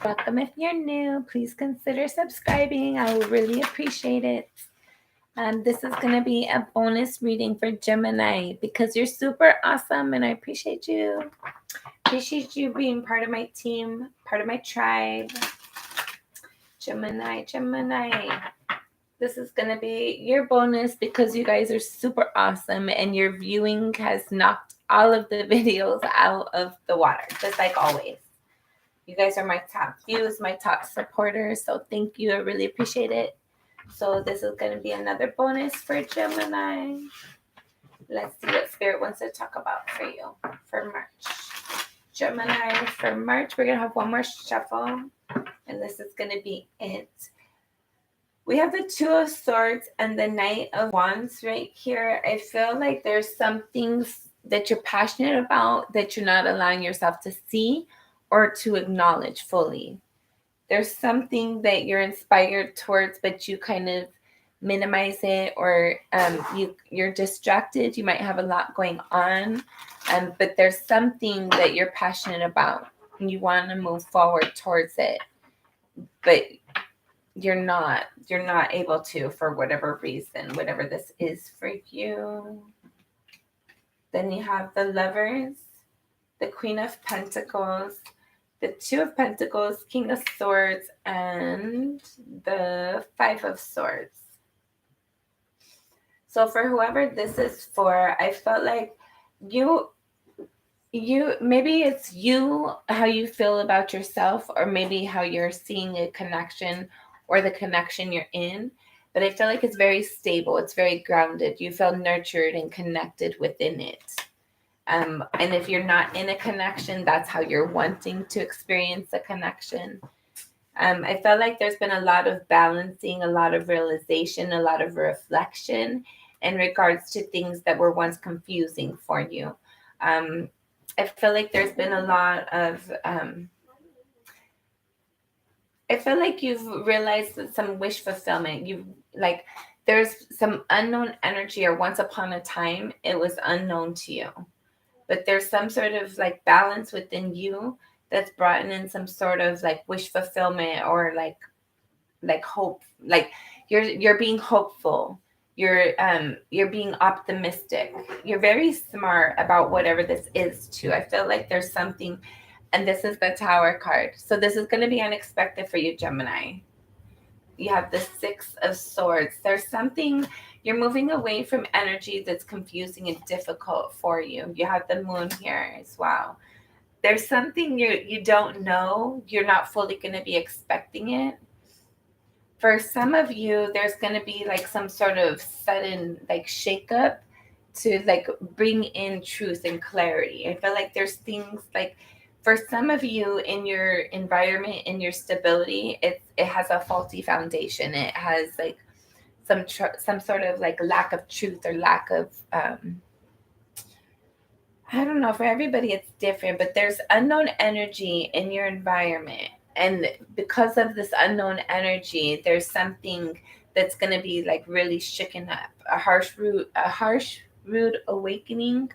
Welcome if you're new. Please consider subscribing. I will really appreciate it. This is going to be a bonus reading for Gemini because you're super awesome and I appreciate you. Appreciate you being part of my team, part of my tribe. Gemini. This is going to be your bonus because you guys are super awesome and your viewing has knocked all of the videos out of the water, just like always. You guys are my top views, my top supporters, so thank you. I really appreciate it. So this is going to be another bonus for Gemini. Let's see what Spirit wants to talk about for you for March. Gemini, for March, we're going to have one more shuffle, and this is going to be it. We have the Two of Swords and the Knight of Wands right here. I feel like there's some things that you're passionate about that you're not allowing yourself to see or to acknowledge fully. There's something that you're inspired towards, but you kind of minimize it, or you're distracted. You might have a lot going on, but there's something that you're passionate about and you want to move forward towards it, but you're not able to for whatever reason, whatever this is for you. Then you have the Lovers, the Queen of Pentacles, the Two of Pentacles, King of Swords, and the Five of Swords. So for whoever this is for, I felt like you maybe it's you, how you feel about yourself, or maybe how you're seeing a connection or the connection you're in. But I feel like it's very stable. It's very grounded. You feel nurtured and connected within it. And if you're not in a connection, that's how you're wanting to experience a connection. I felt like there's been a lot of balancing, a lot of realization, a lot of reflection in regards to things that were once confusing for you. I feel like there's been a lot of, I feel like you've realized that some wish fulfillment. You've like, there's some unknown energy, or once upon a time, it was unknown to you. But there's some sort of like balance within you that's brought in some sort of like wish fulfillment, or like hope. Like you're being hopeful. You're being optimistic. You're very smart about whatever this is too. I feel like there's something, and this is the Tower card. So this is going to be unexpected for you, Gemini. You have the Six of Swords. There's something, you're moving away from energy that's confusing and difficult for you. You have the Moon here as well. There's something you don't know. You're not fully going to be expecting it. For some of you, there's going to be like some sort of sudden like shakeup to like bring in truth and clarity. I feel like there's things like, for some of you in your environment, in your stability, it has a faulty foundation. It has like some sort of like lack of truth, or lack of I don't know, for everybody it's different, but there's unknown energy in your environment. And because of this unknown energy, there's something that's going to be like really shaken up, a harsh rude awakening.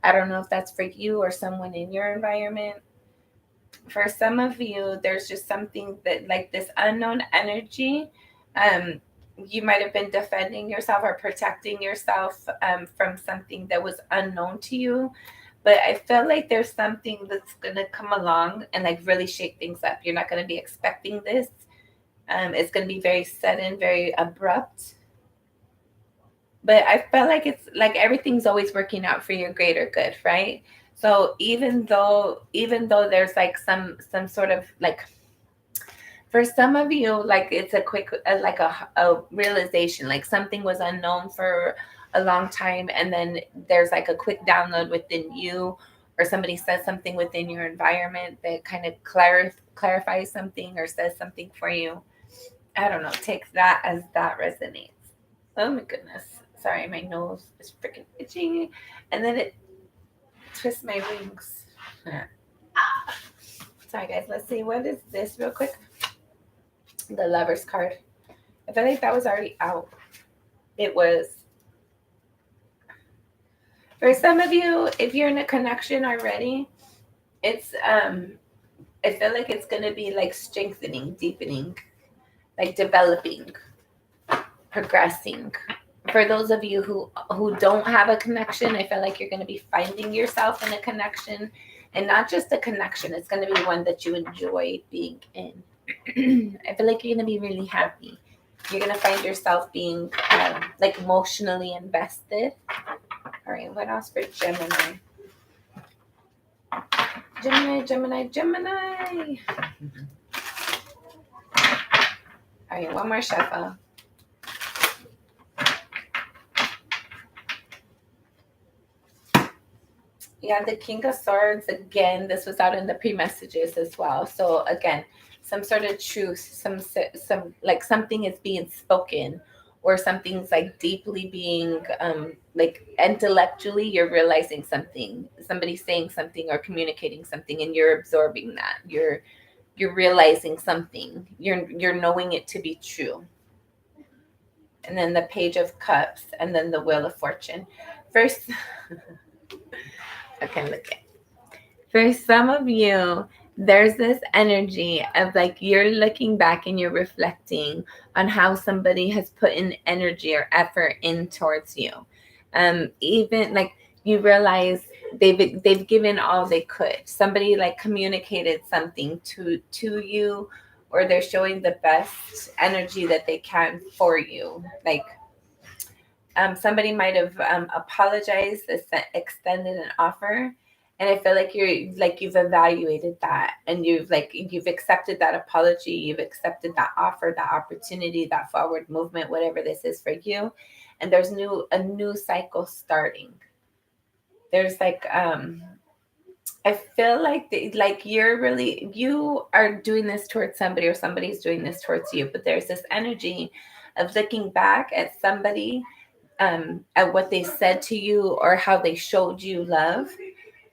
I don't know if that's for you or someone in your environment. For some of you, there's just something that like this unknown energy. You might have been defending yourself or protecting yourself from something that was unknown to you. But I feel like there's something that's going to come along and like really shake things up. You're not going to be expecting this. It's going to be very sudden, very abrupt. But I felt like it's like everything's always working out for your greater good, right? So even though there's like some sort of like, for some of you, like it's a quick like a realization, like something was unknown for a long time, and then there's like a quick download within you, or somebody says something within your environment that kind of clarifies something or says something for you. I don't know, take that as that resonates. Oh my goodness, sorry, my nose is freaking itching, and then it twists my wings. Sorry guys, let's see, what is this real quick? The Lovers card. I feel like that was already out. It was. For some of you, if you're in a connection already, it's I feel like it's going to be like strengthening, deepening, like developing, progressing. For those of you who don't have a connection, I feel like you're going to be finding yourself in a connection, and not just a connection. It's going to be one that you enjoy being in. I feel like you're going to be really happy. You're going to find yourself being like emotionally invested. All right, what else for Gemini? Gemini. All right, one more shuffle. Yeah, the King of Swords, again, this was out in the pre-messages as well. So again, some sort of truth, some like something is being spoken, or something's like deeply being like intellectually you're realizing something. Somebody's saying something or communicating something, and you're absorbing that. You're realizing something. You're knowing it to be true. And then the Page of Cups, and then the Wheel of Fortune. First, okay, look at. For some of you, there's this energy of like you're looking back and you're reflecting on how somebody has put in energy or effort in towards you. Even like you realize they've given all they could. Somebody like communicated something to you, or they're showing the best energy that they can for you. Like somebody might have apologized, extended an offer, and I feel like you've evaluated that, and you've accepted that apology, you've accepted that offer, that opportunity, that forward movement, whatever this is for you, and there's a new cycle starting. There's like I feel like you are doing this towards somebody, or somebody's doing this towards you, but there's this energy of looking back at somebody, at what they said to you or how they showed you love,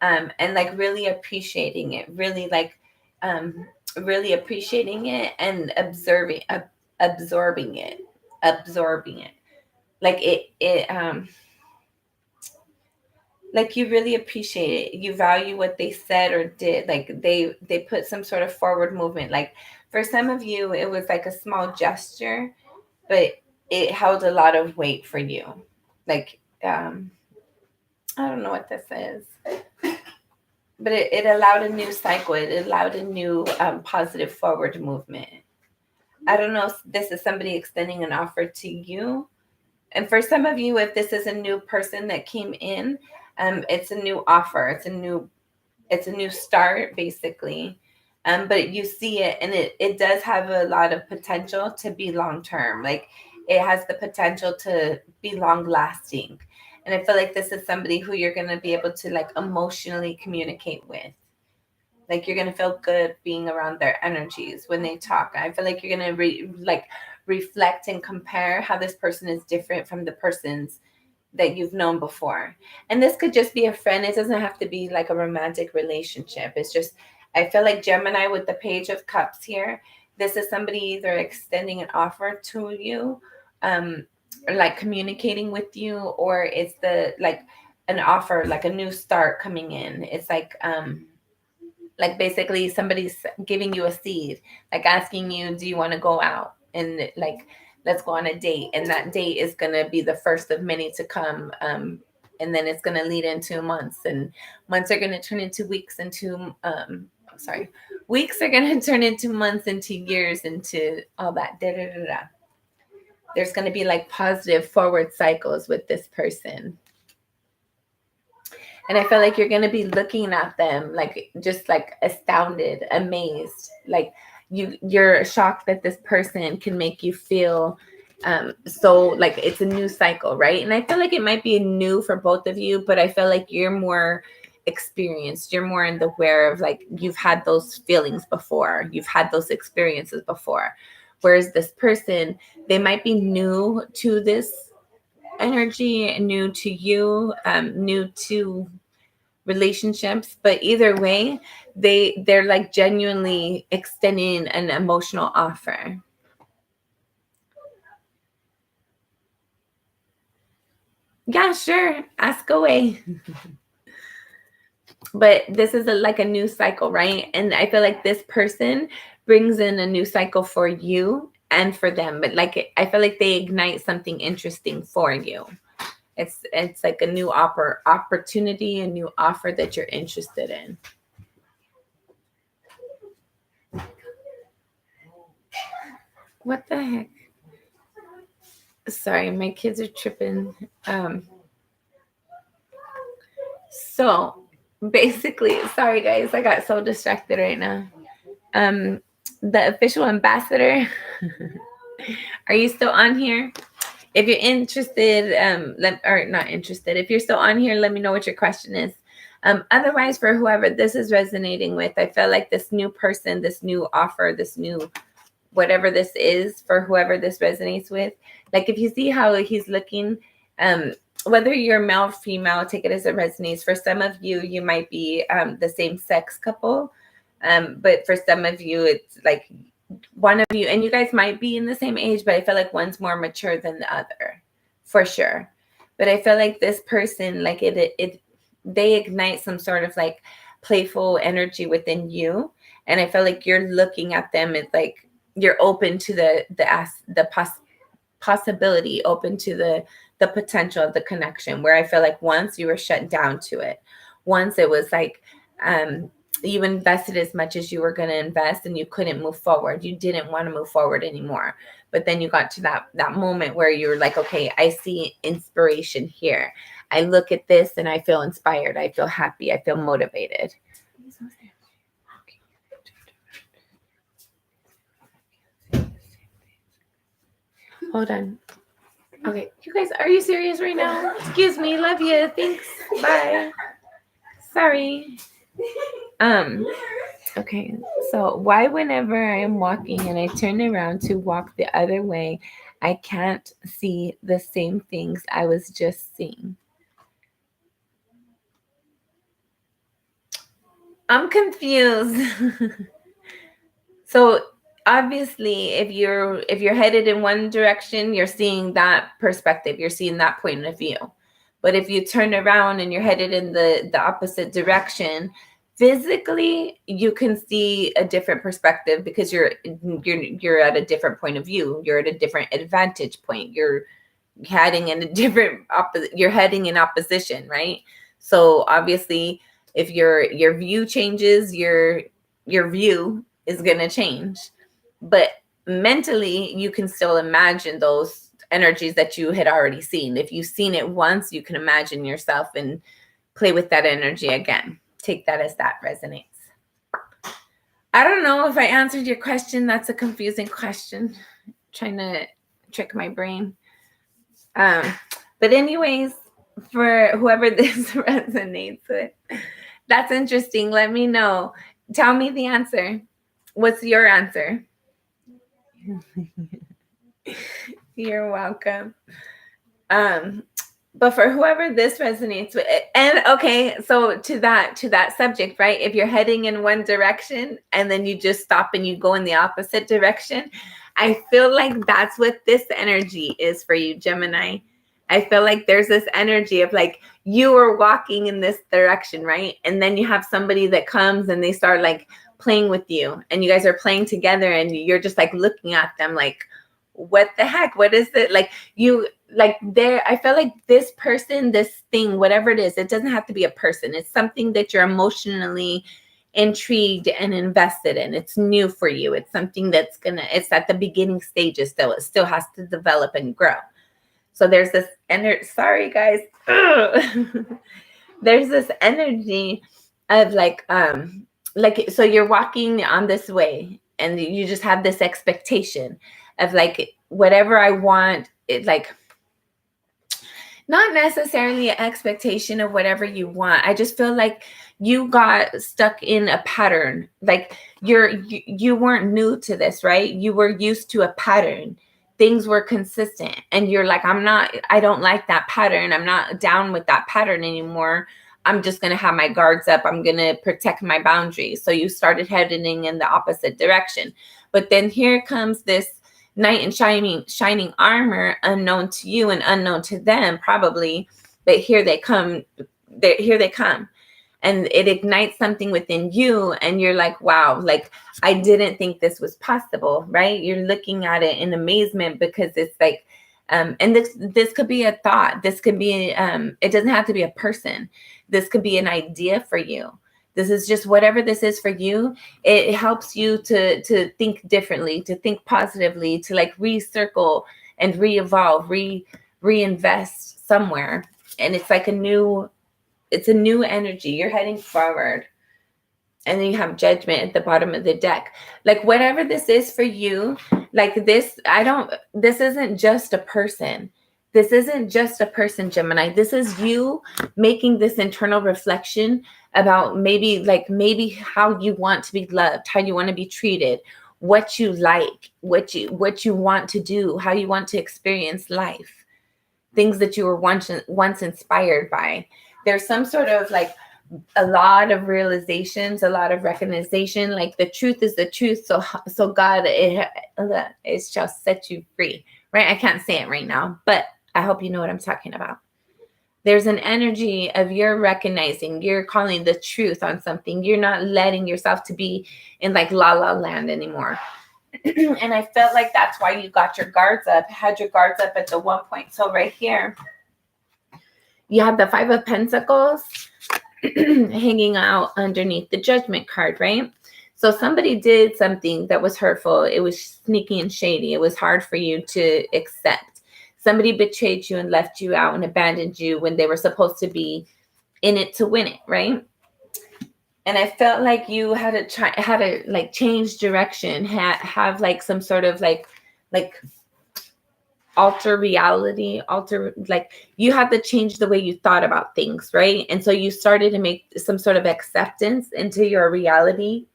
and like really appreciating it, really appreciating it and absorbing it, like like you really appreciate it, you value what they said or did, like they put some sort of forward movement. Like for some of you it was like a small gesture, but it held a lot of weight for you. Like I don't know what this is, but it allowed a new cycle. It allowed a new positive forward movement. I don't know if this is somebody extending an offer to you. And for some of you, if this is a new person that came in, it's a new offer. It's a new start, basically. But you see it, and it does have a lot of potential to be long term. Like it has the potential to be long lasting. And I feel like this is somebody who you're going to be able to like emotionally communicate with. Like you're going to feel good being around their energies when they talk. I feel like you're going to reflect and compare how this person is different from the persons that you've known before. And this could just be a friend. It doesn't have to be like a romantic relationship. It's just, I feel like Gemini with the Page of Cups here, this is somebody either extending an offer to you, or like communicating with you, or it's the like an offer, like a new start coming in. It's like basically somebody's giving you a seed, like asking you, do you want to go out and like let's go on a date, and that date is going to be the first of many to come, and then it's going to lead into months, and months are going to turn into weeks, into weeks are going to turn into months, into years, into all that There's going to be like positive forward cycles with this person. And I feel like you're going to be looking at them like just like astounded, amazed. Like you're shocked that this person can make you feel so like it's a new cycle, right? And I feel like it might be new for both of you, but I feel like you're more experienced. You're more in the aware of like you've had those feelings before. You've had those experiences before. Whereas this person, they might be new to this energy, new to you, new to relationships, but either way they're like genuinely extending an emotional offer. Yeah, sure, ask away. but this is like a new cycle, right? And I feel like this person brings in a new cycle for you and for them, but like I feel like they ignite something interesting for you. It's like a new opportunity, a new offer that you're interested in. What the heck? Sorry, my kids are tripping. So basically, sorry guys, I got so distracted right now. The official ambassador, are you still on here? If you're interested, or not interested, if you're still on here, let me know what your question is. Otherwise, for whoever this is resonating with, I feel like this new person, this new offer, this new whatever this is for whoever this resonates with. Like if you see how he's looking, whether you're male or female, take it as it resonates. For some of you, you might be the same sex couple. But for some of you, it's like one of you, and you guys might be in the same age, but I feel like one's more mature than the other, for sure. But I feel like this person, like they ignite some sort of like playful energy within you, and I feel like you're looking at them as like you're open to the possibility, open to the potential of the connection. Where I feel like once you were shut down to it, once it was like you invested as much as you were going to invest and you couldn't move forward. You didn't want to move forward anymore. But then you got to that moment where you were like, okay, I see inspiration here. I look at this and I feel inspired. I feel happy. I feel motivated. Hold on. Okay, you guys, are you serious right now? Excuse me, love you. Thanks. Bye. Sorry. Okay, so why whenever I am walking and I turn around to walk the other way, I can't see the same things I was just seeing? I'm confused. So obviously if you're headed in one direction, you're seeing that perspective, you're seeing that point of view. But if you turn around and you're headed in the opposite direction, physically you can see a different perspective because you're at a different point of view. You're at a different advantage point. You're heading in a different you're heading in opposition, right? So obviously if your view changes, your view is going to change. But mentally you can still imagine those energies that you had already seen. If you've seen it once, you can imagine yourself and play with that energy again. Take that as that resonates. I don't know if I answered your question. That's a confusing question. I'm trying to trick my brain. But anyways, for whoever this resonates with, that's interesting. Let me know. Tell me the answer. What's your answer? You're welcome. But for whoever this resonates with, and okay, so to that subject, right? If you're heading in one direction and then you just stop and you go in the opposite direction, I feel like that's what this energy is for you, Gemini. I feel like there's this energy of like you are walking in this direction, right? And then you have somebody that comes and they start like playing with you and you guys are playing together and you're just like looking at them like, what the heck? What is it? Like you, like there, I feel like this person, this thing, whatever it is, it doesn't have to be a person. It's something that you're emotionally intrigued and invested in. It's new for you. It's something that's it's at the beginning stages still. It still has to develop and grow. So there's this energy. Sorry, guys. There's this energy of like, so you're walking on this way and you just have this expectation of like, whatever I want, it like, not necessarily an expectation of whatever you want. I just feel like you got stuck in a pattern. Like you weren't new to this, right? You were used to a pattern. Things were consistent and you're like, I don't like that pattern. I'm not down with that pattern anymore. I'm just going to have my guards up. I'm going to protect my boundaries. So you started heading in the opposite direction. But then here comes this knight in shining armor, unknown to you and unknown to them probably. But here they come. Here they come. and it ignites something within you, and you're like, wow, like I didn't think this was possible, right? You're looking at it in amazement because it's like, and this could be a thought. This could be, it doesn't have to be a person. This could be an idea for you. This is just whatever this is for you. It helps you to think differently, to think positively, to like recircle and re-evolve, reinvest somewhere. And it's like it's a new energy. You're heading forward. And then you have Judgment at the bottom of the deck. Like whatever this is for you, like this, this isn't just a person. This isn't just a person, Gemini. This is you making this internal reflection about maybe how you want to be loved, how you want to be treated, what you like, what you want to do, how you want to experience life, things that you were once inspired by. There's some sort of like a lot of realizations, a lot of recognition, like the truth is the truth. So God, it shall set you free, right? I can't say it right now, but I hope you know what I'm talking about. There's an energy of you're recognizing, you're calling the truth on something. You're not letting yourself to be in like la la land anymore. And I felt like that's why you got your guards up, had your guards up at the one point. So right here, you have the Five of Pentacles hanging out underneath the Judgment card, right? So somebody did something that was hurtful. It was sneaky and shady. It was hard for you to accept. Somebody betrayed you and left you out and abandoned you when they were supposed to be in it to win it, right? And I felt like you had to like change direction, have like some sort of like alter reality, like you had to change the way you thought about things, right? And so you started to make some sort of acceptance into your reality,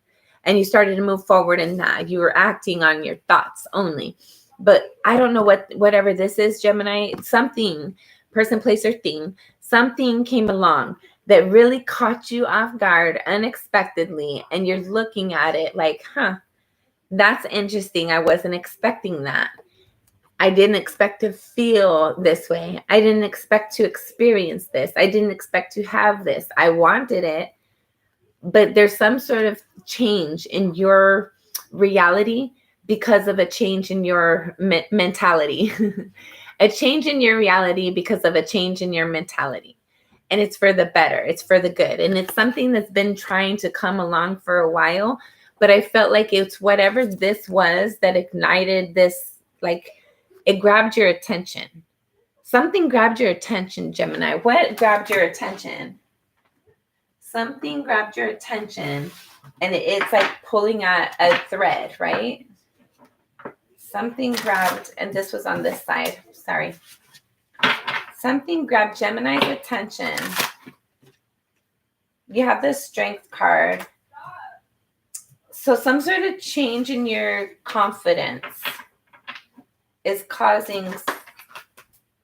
and you started to move forward in that. You were acting on your thoughts only. But I don't know whatever this is, Gemini, something, person, place, or thing, something came along that really caught you off guard unexpectedly, and you're looking at it like, that's interesting. I wasn't expecting that. I didn't expect to feel this way. I didn't expect to experience this. I didn't expect to have this. I wanted it, but there's some sort of change in your reality because of a change in your mentality. A change in your reality because of a change in your mentality. And it's for the better. It's for the good. And it's something that's been trying to come along for a while, but I felt like it's whatever this was that ignited this, like, it grabbed your attention. Something grabbed your attention, Gemini. What grabbed your attention? Something grabbed your attention, and it's like pulling at a thread, right? Something grabbed, and this was on this side. Sorry. Something grabbed Gemini's attention. You have the Strength card. So some sort of change in your confidence is causing.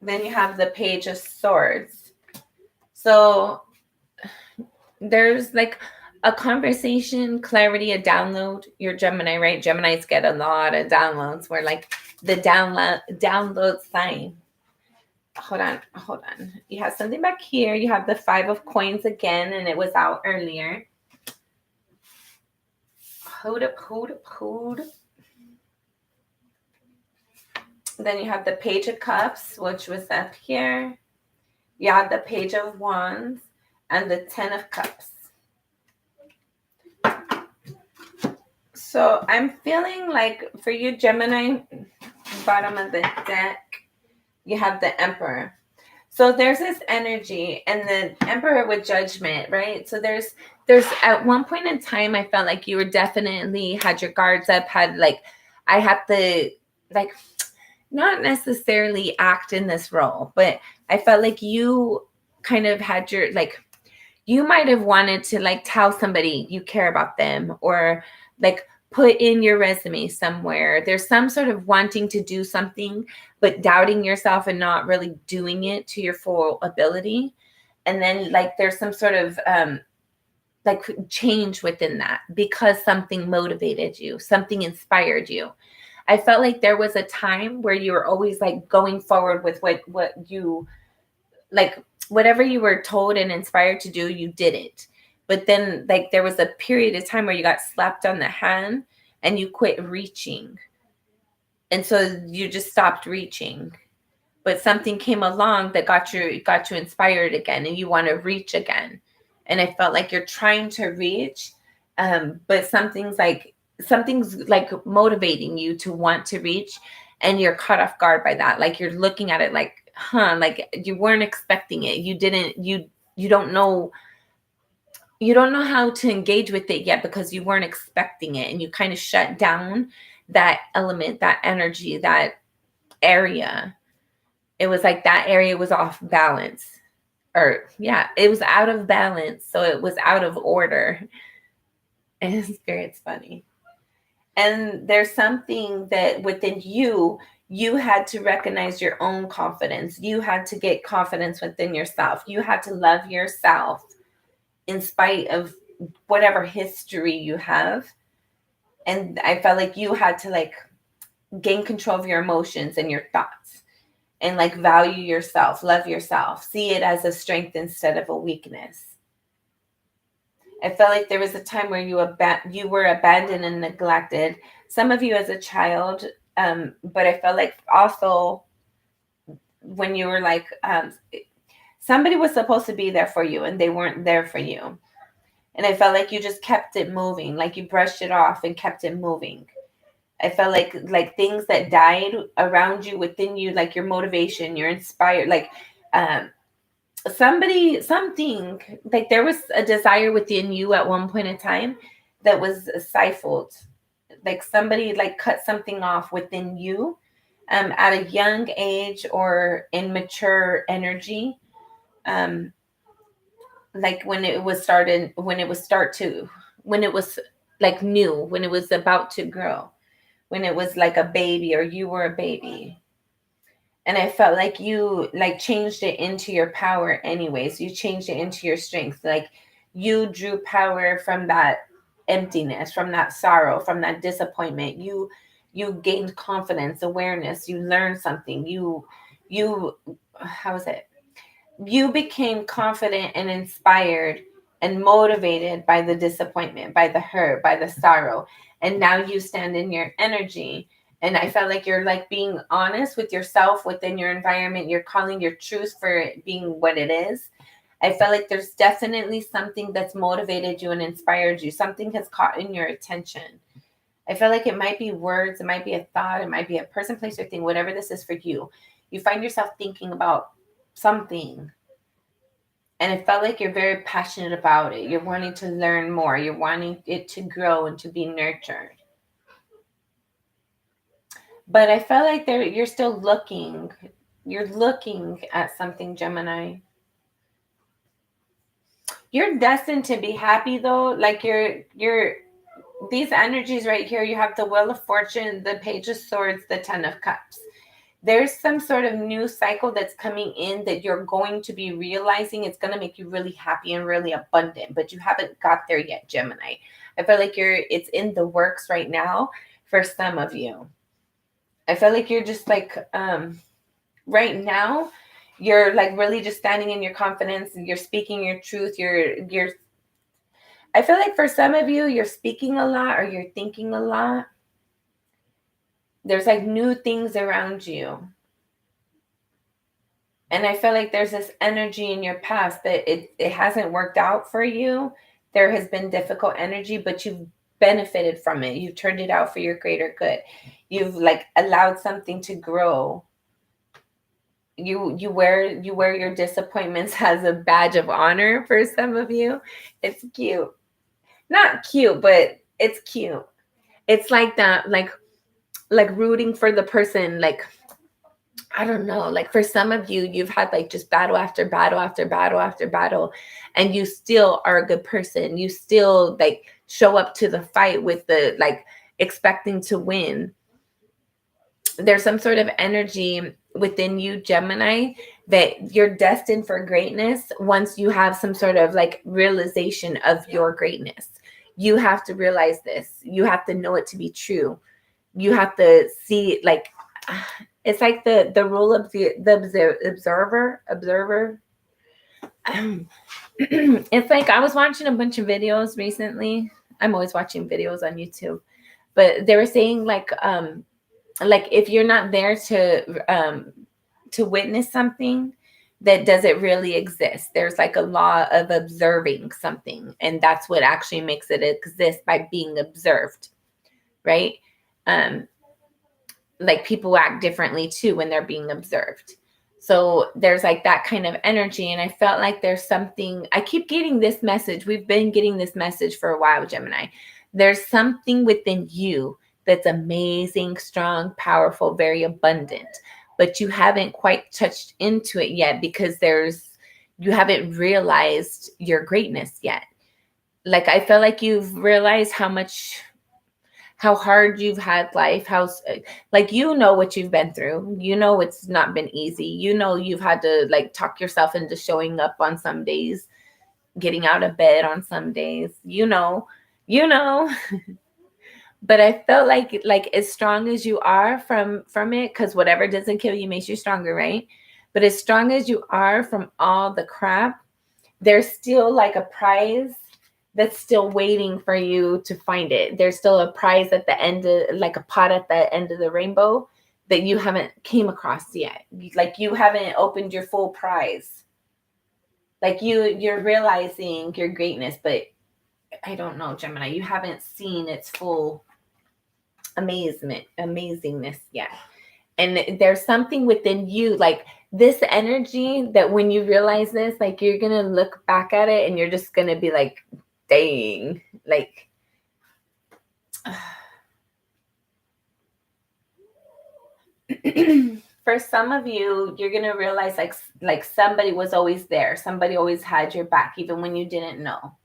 Then you have the Page of Swords. So there's like a conversation, clarity, a download. You're Gemini, right? Geminis get a lot of downloads. We're like the download sign. Hold on. You have something back here. You have the Five of Coins again, and it was out earlier. Hold up. Then you have the Page of Cups, which was up here. You have the Page of Wands and the Ten of Cups. So I'm feeling like for you, Gemini, bottom of the deck, you have the Emperor. So there's this energy, and the Emperor with Judgment, right? So there's at one point in time, I felt like you were definitely had your guards up, I had to like not necessarily act in this role, but I felt like you kind of had your, like, you might have wanted to like tell somebody you care about them, or like put in your resume somewhere. There's some sort of wanting to do something, but doubting yourself and not really doing it to your full ability. And then like there's some sort of like change within that because something motivated you, something inspired you. I felt like there was a time where you were always like going forward with what you like, whatever you were told and inspired to do, you did it. But then like there was a period of time where you got slapped on the hand and you quit reaching. And so you just stopped reaching. But something came along that got you inspired again, and you want to reach again. And I felt like you're trying to reach, but something's like motivating you to want to reach, and you're caught off guard by that. Like you're looking at it like, like you weren't expecting it. You don't know how to engage with it yet because you weren't expecting it, and you kind of shut down that element, that energy, that area. It was like that area was off balance, or yeah, it was out of balance, so it was out of order. And Spirit's funny. And there's something that within you had to recognize your own confidence. You had to get confidence within yourself. You had to love yourself in spite of whatever history you have. And I felt like you had to like gain control of your emotions and your thoughts, and like value yourself, love yourself, see it as a strength instead of a weakness. I felt like there was a time where you were abandoned and neglected. Some of you as a child, but I felt like also when you were like, somebody was supposed to be there for you and they weren't there for you. And I felt like you just kept it moving, like you brushed it off and kept it moving. I felt like things that died around you, within you, like your motivation, you're inspired, like something, like there was a desire within you at one point in time that was stifled. Like somebody like cut something off within you at a young age or in mature energy. Like when it was like new, when it was about to grow, when it was like a baby or you were a baby. And I felt like you like changed it into your power anyways. You changed it into your strength. Like you drew power from that emptiness, from that sorrow, from that disappointment. You gained confidence, awareness. You learned something. How is it? You became confident and inspired and motivated by the disappointment, by the hurt, by the sorrow. And now you stand in your energy. And I felt like you're like being honest with yourself within your environment. You're calling your truth for it being what it is. I felt like there's definitely something that's motivated you and inspired you. Something has caught in your attention. I feel like it might be words, it might be a thought, it might be a person, place, or thing, whatever this is for you. You find yourself thinking about something. And it felt like you're very passionate about it. You're wanting to learn more. You're wanting it to grow and to be nurtured. But I felt like you're still looking. You're looking at something, Gemini. You're destined to be happy though. Like you're these energies right here. You have the Wheel of Fortune, the Page of Swords, the Ten of Cups. There's some sort of new cycle that's coming in that you're going to be realizing. It's going to make you really happy and really abundant, but you haven't got there yet, Gemini. I feel like it's in the works right now for some of you. I feel like you're just like, right now, you're like really just standing in your confidence and you're speaking your truth. I feel like for some of you, you're speaking a lot or you're thinking a lot. There's like new things around you. And I feel like there's this energy in your past that it hasn't worked out for you. There has been difficult energy, but you've benefited from it. You've turned it out for your greater good. You've like allowed something to grow. You wear your disappointments as a badge of honor for some of you. It's cute. Not cute, but it's cute. It's like that, like rooting for the person, like I don't know, like for some of you, you've had like just battle after battle after battle after battle, and you still are a good person. You still like show up to the fight with the like expecting to win. There's some sort of energy within you, Gemini, that you're destined for greatness once you have some sort of like realization of your greatness. You have to realize this. You have to know it to be true. You have to see like it's like the rule of the observer. It's like I was watching a bunch of videos recently. I'm always watching videos on YouTube, but they were saying like if you're not there to witness something, that doesn't really exist. There's like a law of observing something, and that's what actually makes it exist, by being observed, right? Um, like people act differently too when they're being observed. So there's like that kind of energy. And I felt like there's something, I keep getting this message. We've been getting this message for a while, Gemini. There's something within you that's amazing, strong, powerful, very abundant, but you haven't quite touched into it yet because you haven't realized your greatness yet. Like I feel like you've realized how hard you've had life, like what you've been through. It's not been easy. You've had to like talk yourself into showing up on some days, getting out of bed on some days. You know. But I felt like as strong as you are from it, because whatever doesn't kill you makes you stronger, right? But as strong as you are from all the crap, there's still like a prize that's still waiting for you to find it. There's still a prize at the end of, like a pot at the end of the rainbow, that you haven't came across yet. Like you haven't opened your full prize. Like you're realizing your greatness, but I don't know, Gemini, you haven't seen its full amazingness yet. And there's something within you, like this energy, that when you realize this, like you're gonna look back at it and you're just gonna be like, dang, like for some of you, you're gonna realize like somebody was always there, somebody always had your back even when you didn't know.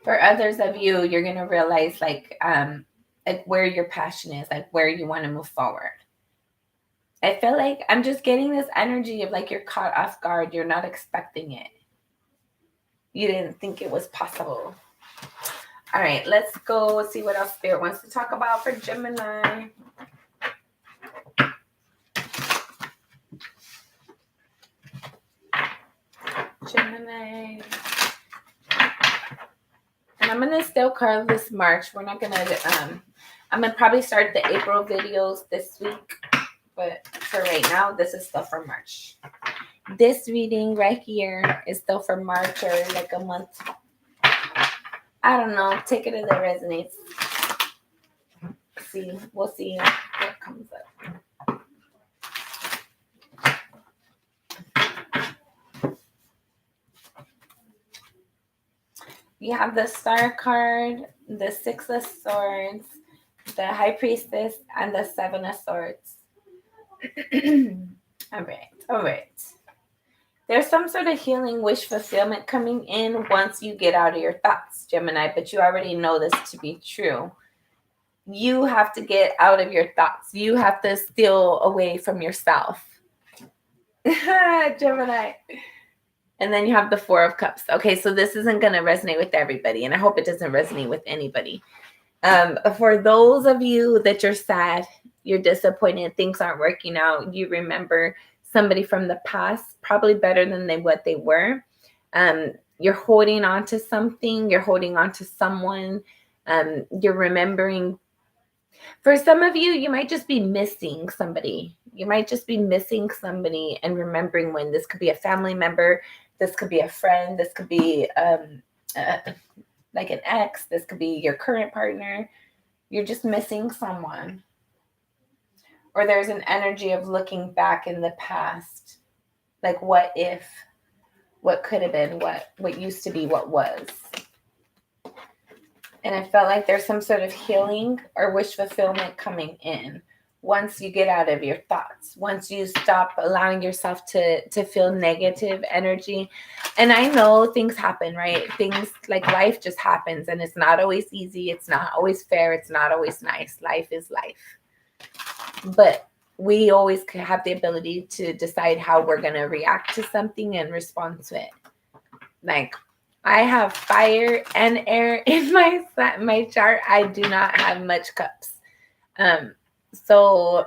For others of you, you're gonna realize like where your passion is, like where you want to move forward. I feel like I'm just getting this energy of like you're caught off guard, you're not expecting it, you didn't think it was possible. All right, let's go see what else Spirit wants to talk about for Gemini. Gemini. And I'm gonna still carve this March. We're not gonna I'm gonna probably start the April videos this week, but for right now, this is still for March. This reading right here is still for March, or like a month. I don't know. Take it as it resonates. See, we'll see what comes up. You have the Star card, the Six of Swords, the High Priestess, and the Seven of Swords. All right. There's some sort of healing wish fulfillment coming in once you get out of your thoughts, Gemini, but you already know this to be true. You have to get out of your thoughts. You have to steal away from yourself. Gemini. And then you have the Four of Cups. Okay, so this isn't going to resonate with everybody, and I hope it doesn't resonate with anybody. For those of you that you're sad, you're disappointed, things aren't working out, you remember somebody from the past, probably better than what they were. You're holding on to something, you're holding on to someone, you're remembering. For some of you, you might just be missing somebody. You might just be missing somebody and remembering when. This could be a family member, this could be a friend, this could be like an ex, this could be your current partner. You're just missing someone. Or there's an energy of looking back in the past. Like what if, what could have been, what used to be, what was. And I felt like there's some sort of healing or wish fulfillment coming in once you get out of your thoughts, once you stop allowing yourself to feel negative energy. And I know things happen, right? Things like life just happens, and it's not always easy. It's not always fair. It's not always nice. Life is life. But we always have the ability to decide how we're going to react to something and respond to it. Like, I have fire and air in my chart. I do not have much cups. So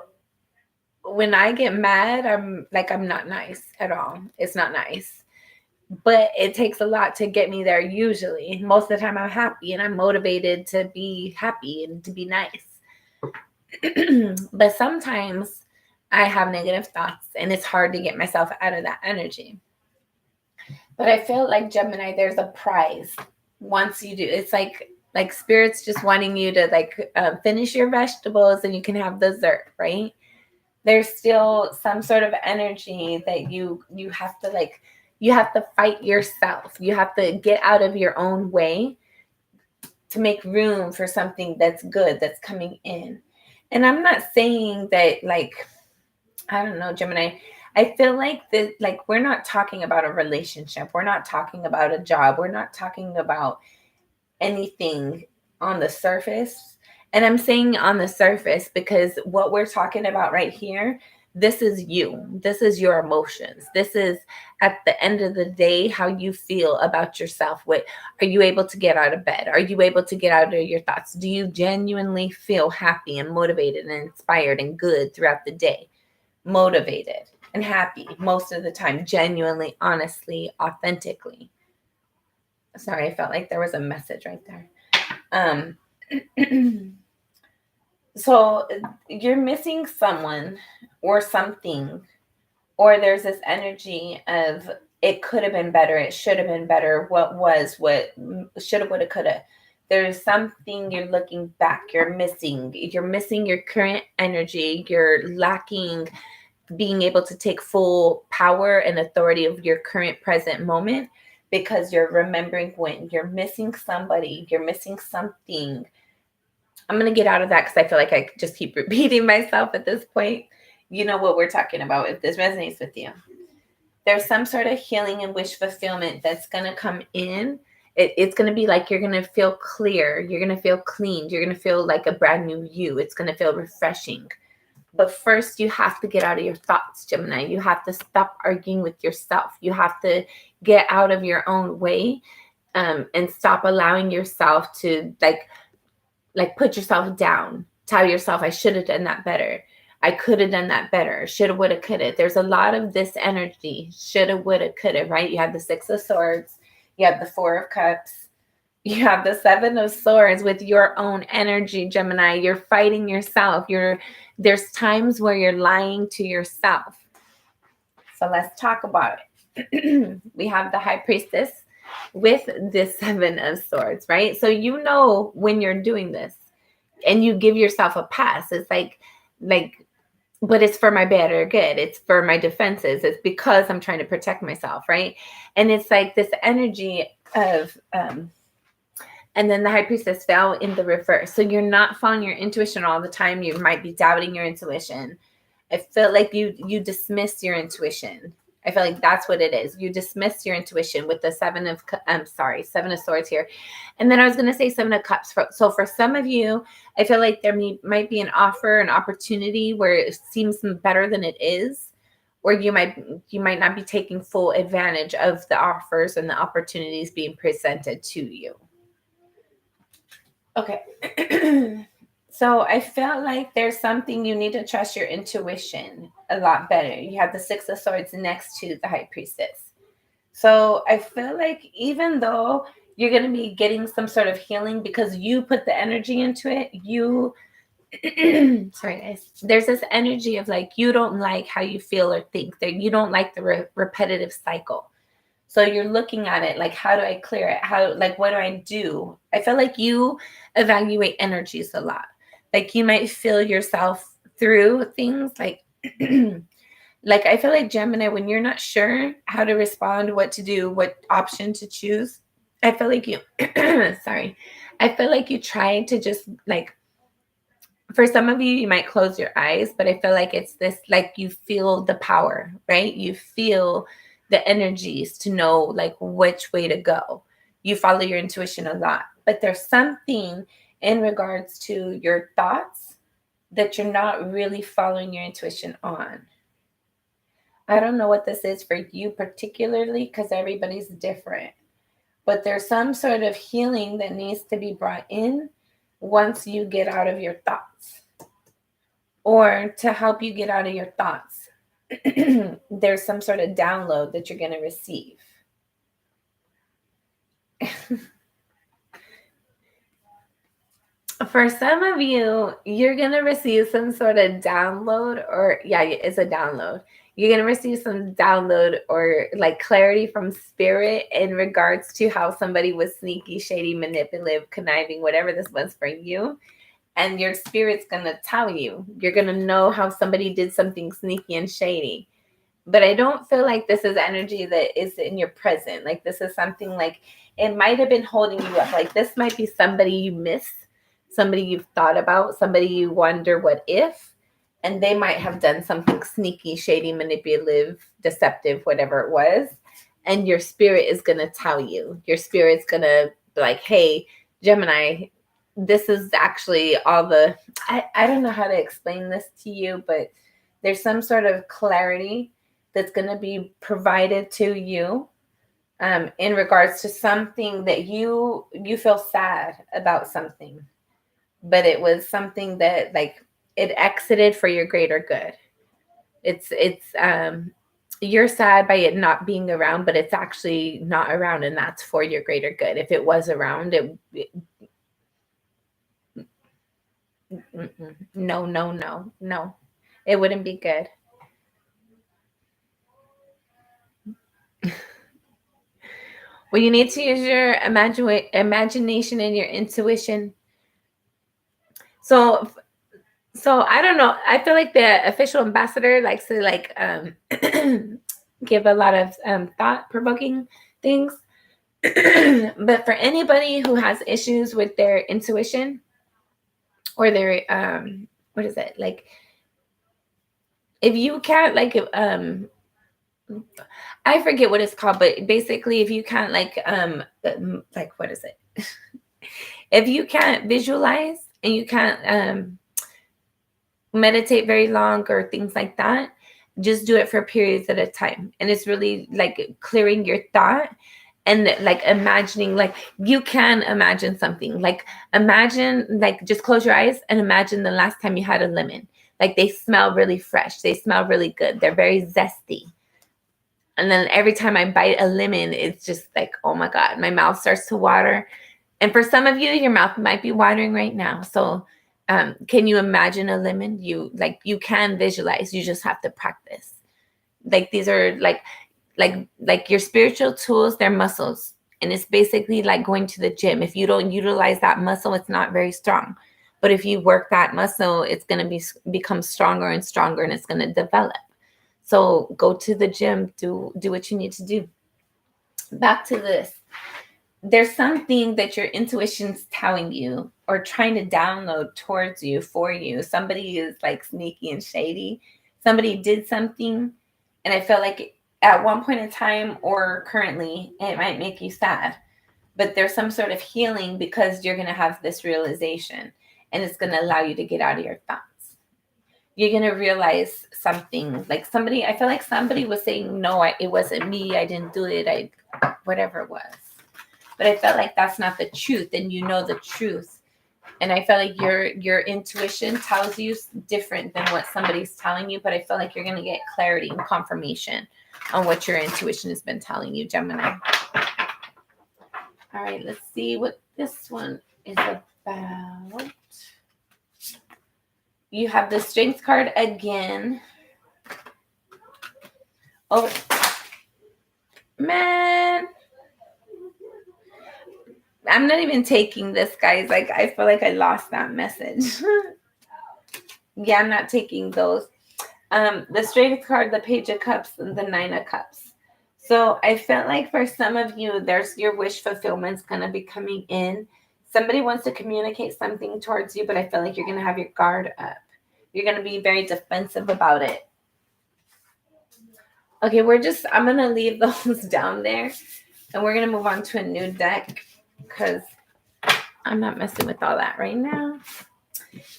when I get mad, I'm not nice at all. It's not nice. but it takes a lot to get me there usually. Most of the time I'm happy and I'm motivated to be happy and to be nice. But sometimes I have negative thoughts and it's hard to get myself out of that energy. But I feel like Gemini, there's a prize once you do. It's like spirits just wanting you to like finish your vegetables and you can have dessert, right? There's still some sort of energy that you have to like, you have to fight yourself. You have to get out of your own way to make room for something that's good that's coming in. And I'm not saying that like, I don't know, Gemini. I feel like that, like, we're not talking about a relationship. We're not talking about a job. We're not talking about anything on the surface. And I'm saying on the surface because what we're talking about right here, this is you. This is your emotions. This is at the end of the day how you feel about yourself. What are you able to get out of bed? Are you able to get out of your thoughts? Do you genuinely feel happy and motivated and inspired and good throughout the day? Motivated and happy most of the time, genuinely, honestly, authentically. Sorry, I felt like there was a message right there. So you're missing someone or something, or there's this energy of it could have been better, it should have been better, what should have, would have, could have. There's something you're looking back, you're missing your current energy, you're lacking being able to take full power and authority of your current present moment because you're remembering when you're missing somebody, you're missing something. I'm going to get out of that because I feel like I just keep repeating myself at this point. You know what we're talking about if this resonates with you. There's some sort of healing and wish fulfillment that's going to come in. It's going to be like you're going to feel clear. You're going to feel clean. You're going to feel like a brand new you. It's going to feel refreshing. But first, you have to get out of your thoughts, Gemini. You have to stop arguing with yourself. You have to get out of your own way and stop allowing yourself to like put yourself down. Tell yourself, I should have done that better. I could have done that better. Shoulda, woulda, coulda. There's a lot of this energy. Shoulda, woulda, coulda, right? You have the Six of Swords. You have the Four of Cups. You have the Seven of Swords with your own energy, Gemini. You're fighting yourself. There's times where you're lying to yourself. So let's talk about it. We have the High Priestess with this Seven of Swords, right? So you know when you're doing this and you give yourself a pass. It's like, but it's for my better good. It's for my defenses. It's because I'm trying to protect myself, right? And it's like this energy of, and then the High Priestess fell in the reverse. So you're not following your intuition all the time. You might be doubting your intuition. I feel like you dismiss your intuition. I feel like that's what it is. You dismiss your intuition with the Seven of Swords here. And then I was going to say Seven of Cups. So for some of you, I feel like there might be an offer, an opportunity where it seems better than it is, or you might not be taking full advantage of the offers and the opportunities being presented to you. Okay. So I felt like there's something you need to trust your intuition a lot better. You have the Six of Swords next to the High Priestess. So I feel like even though you're going to be getting some sort of healing because you put the energy into it, sorry guys, there's this energy of like you don't like how you feel or think, that you don't like the repetitive cycle. So you're looking at it like, how do I clear it? What do I do? I feel like you evaluate energies a lot. Like you might feel yourself through things like, like I feel like Gemini, when you're not sure how to respond, what to do, what option to choose, I feel like you, sorry, I feel like you try to just like, for some of you, you might close your eyes, but I feel like it's this, like you feel the power, right? You feel the energies to know like which way to go. You follow your intuition a lot, but there's something in regards to your thoughts that you're not really following your intuition on. I don't know what this is for you particularly because everybody's different, but there's some sort of healing that needs to be brought in once you get out of your thoughts, or to help you get out of your thoughts. There's some sort of download that you're going to receive. For some of you, you're going to receive some sort of download, or yeah, it's a download. You're going to receive some download or like clarity from spirit in regards to how somebody was sneaky, shady, manipulative, conniving, whatever this was for you. And your spirit's going to tell you. You're going to know how somebody did something sneaky and shady. But I don't feel like this is energy that is in your present. Like this is something like it might have been holding you up. Like this might be somebody you miss, somebody you've thought about, somebody you wonder what if, and they might have done something sneaky, shady, manipulative, deceptive, whatever it was. And your spirit is going to tell you. Your spirit's going to be like, hey, Gemini, this is actually all the, I don't know how to explain this to you, but there's some sort of clarity that's going to be provided to you in regards to something that you feel sad about something, but it was something that like it exited for your greater good. It's you're sad by it not being around, but it's actually not around, and that's for your greater good. If it was around, no, it wouldn't be good. Well, you need to use your imagination and your intuition. So I don't know. I feel like the official ambassador likes to like give a lot of thought-provoking things. But for anybody who has issues with their intuition or their what is it? Like if you can't like I forget what it's called, but basically if you can't like what is it? If you can't visualize and you can't meditate very long or things like that, just do it for periods at a time. And it's really like clearing your thought and like imagining, like you can imagine something, like imagine, like just close your eyes and imagine the last time you had a lemon. Like they smell really fresh, they smell really good, they're very zesty. And then every time I bite a lemon, it's just like, oh my God, my mouth starts to water. And for some of you, your mouth might be watering right now. So can you imagine a lemon? You can visualize, you just have to practice. Like these are like your spiritual tools, they're muscles. And it's basically like going to the gym. If you don't utilize that muscle, it's not very strong. But if you work that muscle, it's going to become stronger and stronger, and it's going to develop. So go to the gym, do what you need to do. Back to this. There's something that your intuition's telling you or trying to download towards you, for you. Somebody is like sneaky and shady. Somebody did something, and I felt like at one point in time or currently, it might make you sad. But there's some sort of healing because you're going to have this realization, and it's going to allow you to get out of your thoughts. You're going to realize something. Like somebody, I feel like somebody was saying, no, it wasn't me. I didn't do it. Whatever it was. But I felt like that's not the truth, and you know the truth. And I felt like your intuition tells you different than what somebody's telling you, but I feel like you're going to get clarity and confirmation on what your intuition has been telling you, Gemini. All right, let's see what this one is about. You have the Strength card again. Oh, man. I'm not even taking this, guys. Like, I feel like I lost that message. Yeah, I'm not taking those. The Strength card, the Page of Cups, and the Nine of Cups. So I felt like for some of you, there's your wish fulfillment's going to be coming in. Somebody wants to communicate something towards you, but I feel like you're going to have your guard up. You're going to be very defensive about it. Okay, I'm going to leave those down there, and we're going to move on to a new deck because I'm not messing with all that right now.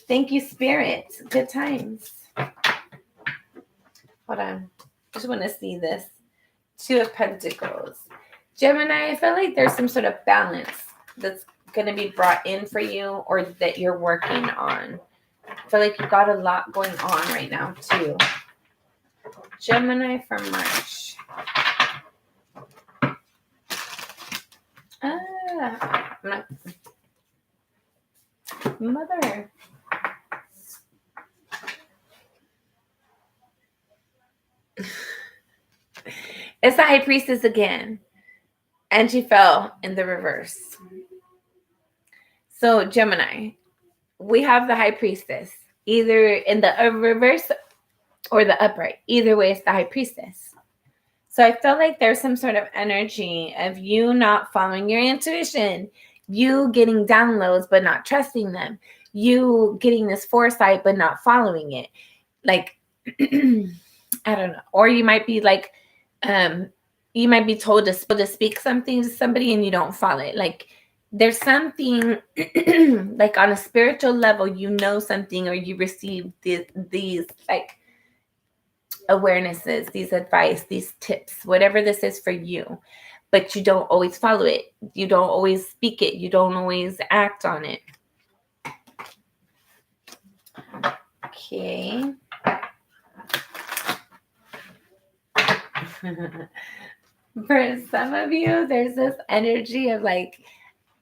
Thank you, Spirit. Good times. Hold on. I just want to see this. Two of Pentacles. Gemini, I feel like there's some sort of balance that's going to be brought in for you or that you're working on. I feel like you've got a lot going on right now, too. Gemini for March. I'm not... Mother. It's the High Priestess again. And she fell in the reverse. So Gemini, we have the High Priestess. Either in the reverse or the upright. Either way, it's the High Priestess. So I feel like there's some sort of energy of you not following your intuition. You getting downloads but not trusting them. You getting this foresight but not following it. Like, I don't know. Or you might be like, you might be told to speak something to somebody and you don't follow it. Like, there's something like on a spiritual level, you know something, or you receive these like awarenesses, these advice, these tips, whatever this is for you, but you don't always follow it. You don't always speak it. You don't always act on it. Okay. For some of you, there's this energy of like,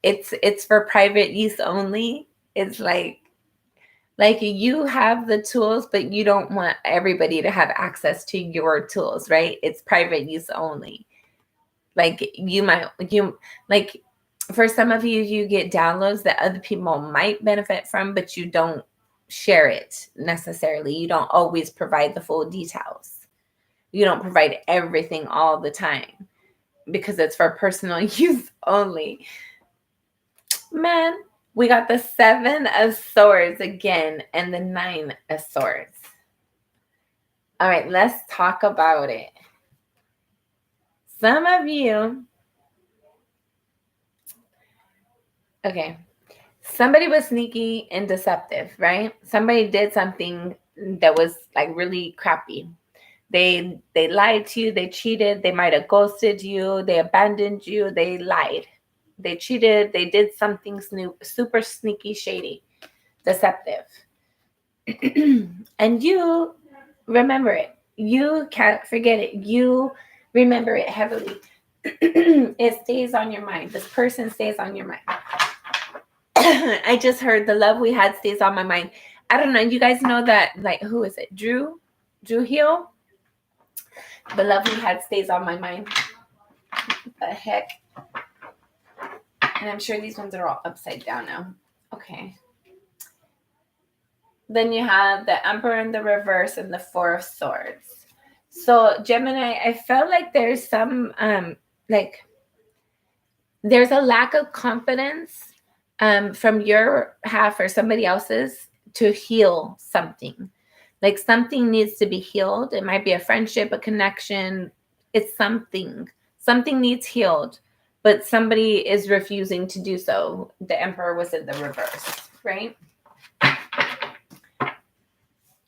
it's for private use only. It's like you have the tools, but you don't want everybody to have access to your tools, right? It's private use only. Like like for some of you, you get downloads that other people might benefit from, but you don't share it necessarily. You don't always provide the full details. You don't provide everything all the time because it's for personal use only. Man, we got the 7 of Swords again and the 9 of Swords. All right, let's talk about it. Some of you, okay, somebody was sneaky and deceptive, right? Somebody did something that was like really crappy. They lied to you, they cheated, they might have ghosted you, they abandoned you, they lied. They cheated, they did something super sneaky, shady, deceptive. And you remember it. You can't forget it. You remember it heavily. It stays on your mind. This person stays on your mind. I just heard the love we had stays on my mind. I don't know. You guys know that, like, who is it? Dru Hill? The love we had stays on my mind. The heck? And I'm sure these ones are all upside down now. Okay. Then you have the Emperor in the reverse and the 4 of Swords. So Gemini, I felt like there's some like there's a lack of confidence from your half or somebody else's to heal something. Like something needs to be healed. It might be a friendship, a connection. It's something. Something needs healed, but somebody is refusing to do so. The Emperor was in the reverse, right?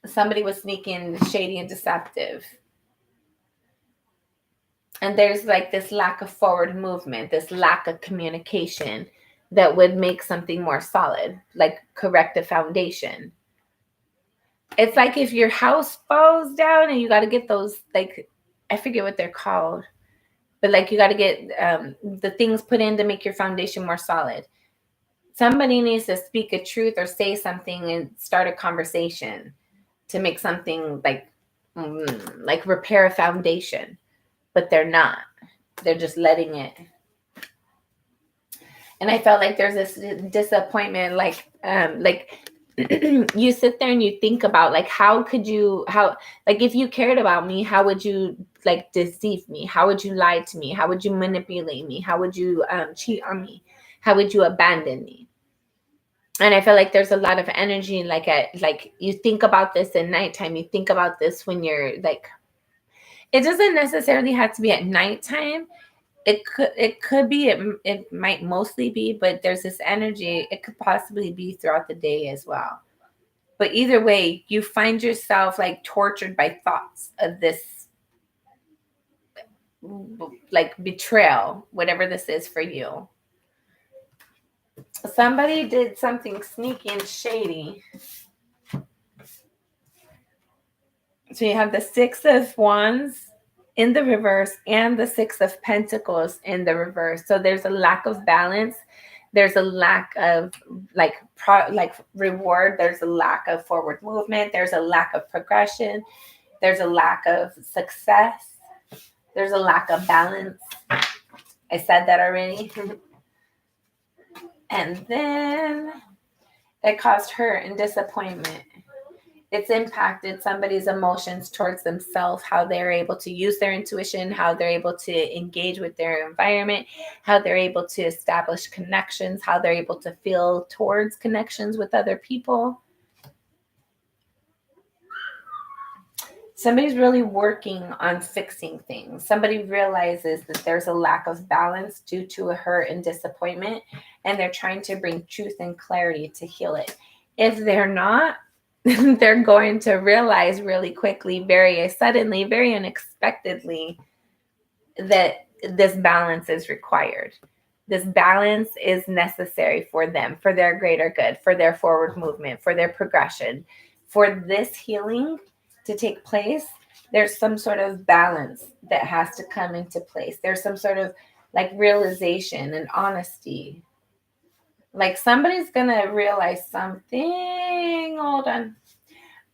Somebody was sneaking, shady, and deceptive. And there's like this lack of forward movement, this lack of communication that would make something more solid, like correct a foundation. It's like if your house falls down and you got to get those, like, I forget what they're called, but like you got to get the things put in to make your foundation more solid. Somebody needs to speak a truth or say something and start a conversation to make something like repair a foundation, but they're not. They're just letting it. And I felt like there's this disappointment, like you sit there and you think about like, like if you cared about me, how would you like deceive me? How would you lie to me? How would you manipulate me? How would you cheat on me? How would you abandon me? And I feel like there's a lot of energy, like you think about this at nighttime. You think about this when you're like, it doesn't necessarily have to be at nighttime. It could be, it might mostly be, but there's this energy. It could possibly be throughout the day as well. But either way, you find yourself like tortured by thoughts of this, like betrayal, whatever this is for you. Somebody did something sneaky and shady. So you have the 6 of Wands in the reverse and the Six of Pentacles in the reverse. So there's a lack of balance. There's a lack of like reward. There's a lack of forward movement. There's a lack of progression. There's a lack of success. There's a lack of balance. I said that already. And then it caused hurt and disappointment. It's impacted somebody's emotions towards themselves, how they're able to use their intuition, how they're able to engage with their environment, how they're able to establish connections, how they're able to feel towards connections with other people. Somebody's really working on fixing things. Somebody realizes that there's a lack of balance due to a hurt and disappointment, and they're trying to bring truth and clarity to heal it. If they're not, they're going to realize really quickly, very suddenly, very unexpectedly, that this balance is required. This balance is necessary for them, for their greater good, for their forward movement, for their progression. For this healing to take place, there's some sort of balance that has to come into place. There's some sort of like realization and honesty. Like somebody's going to realize something. Hold on.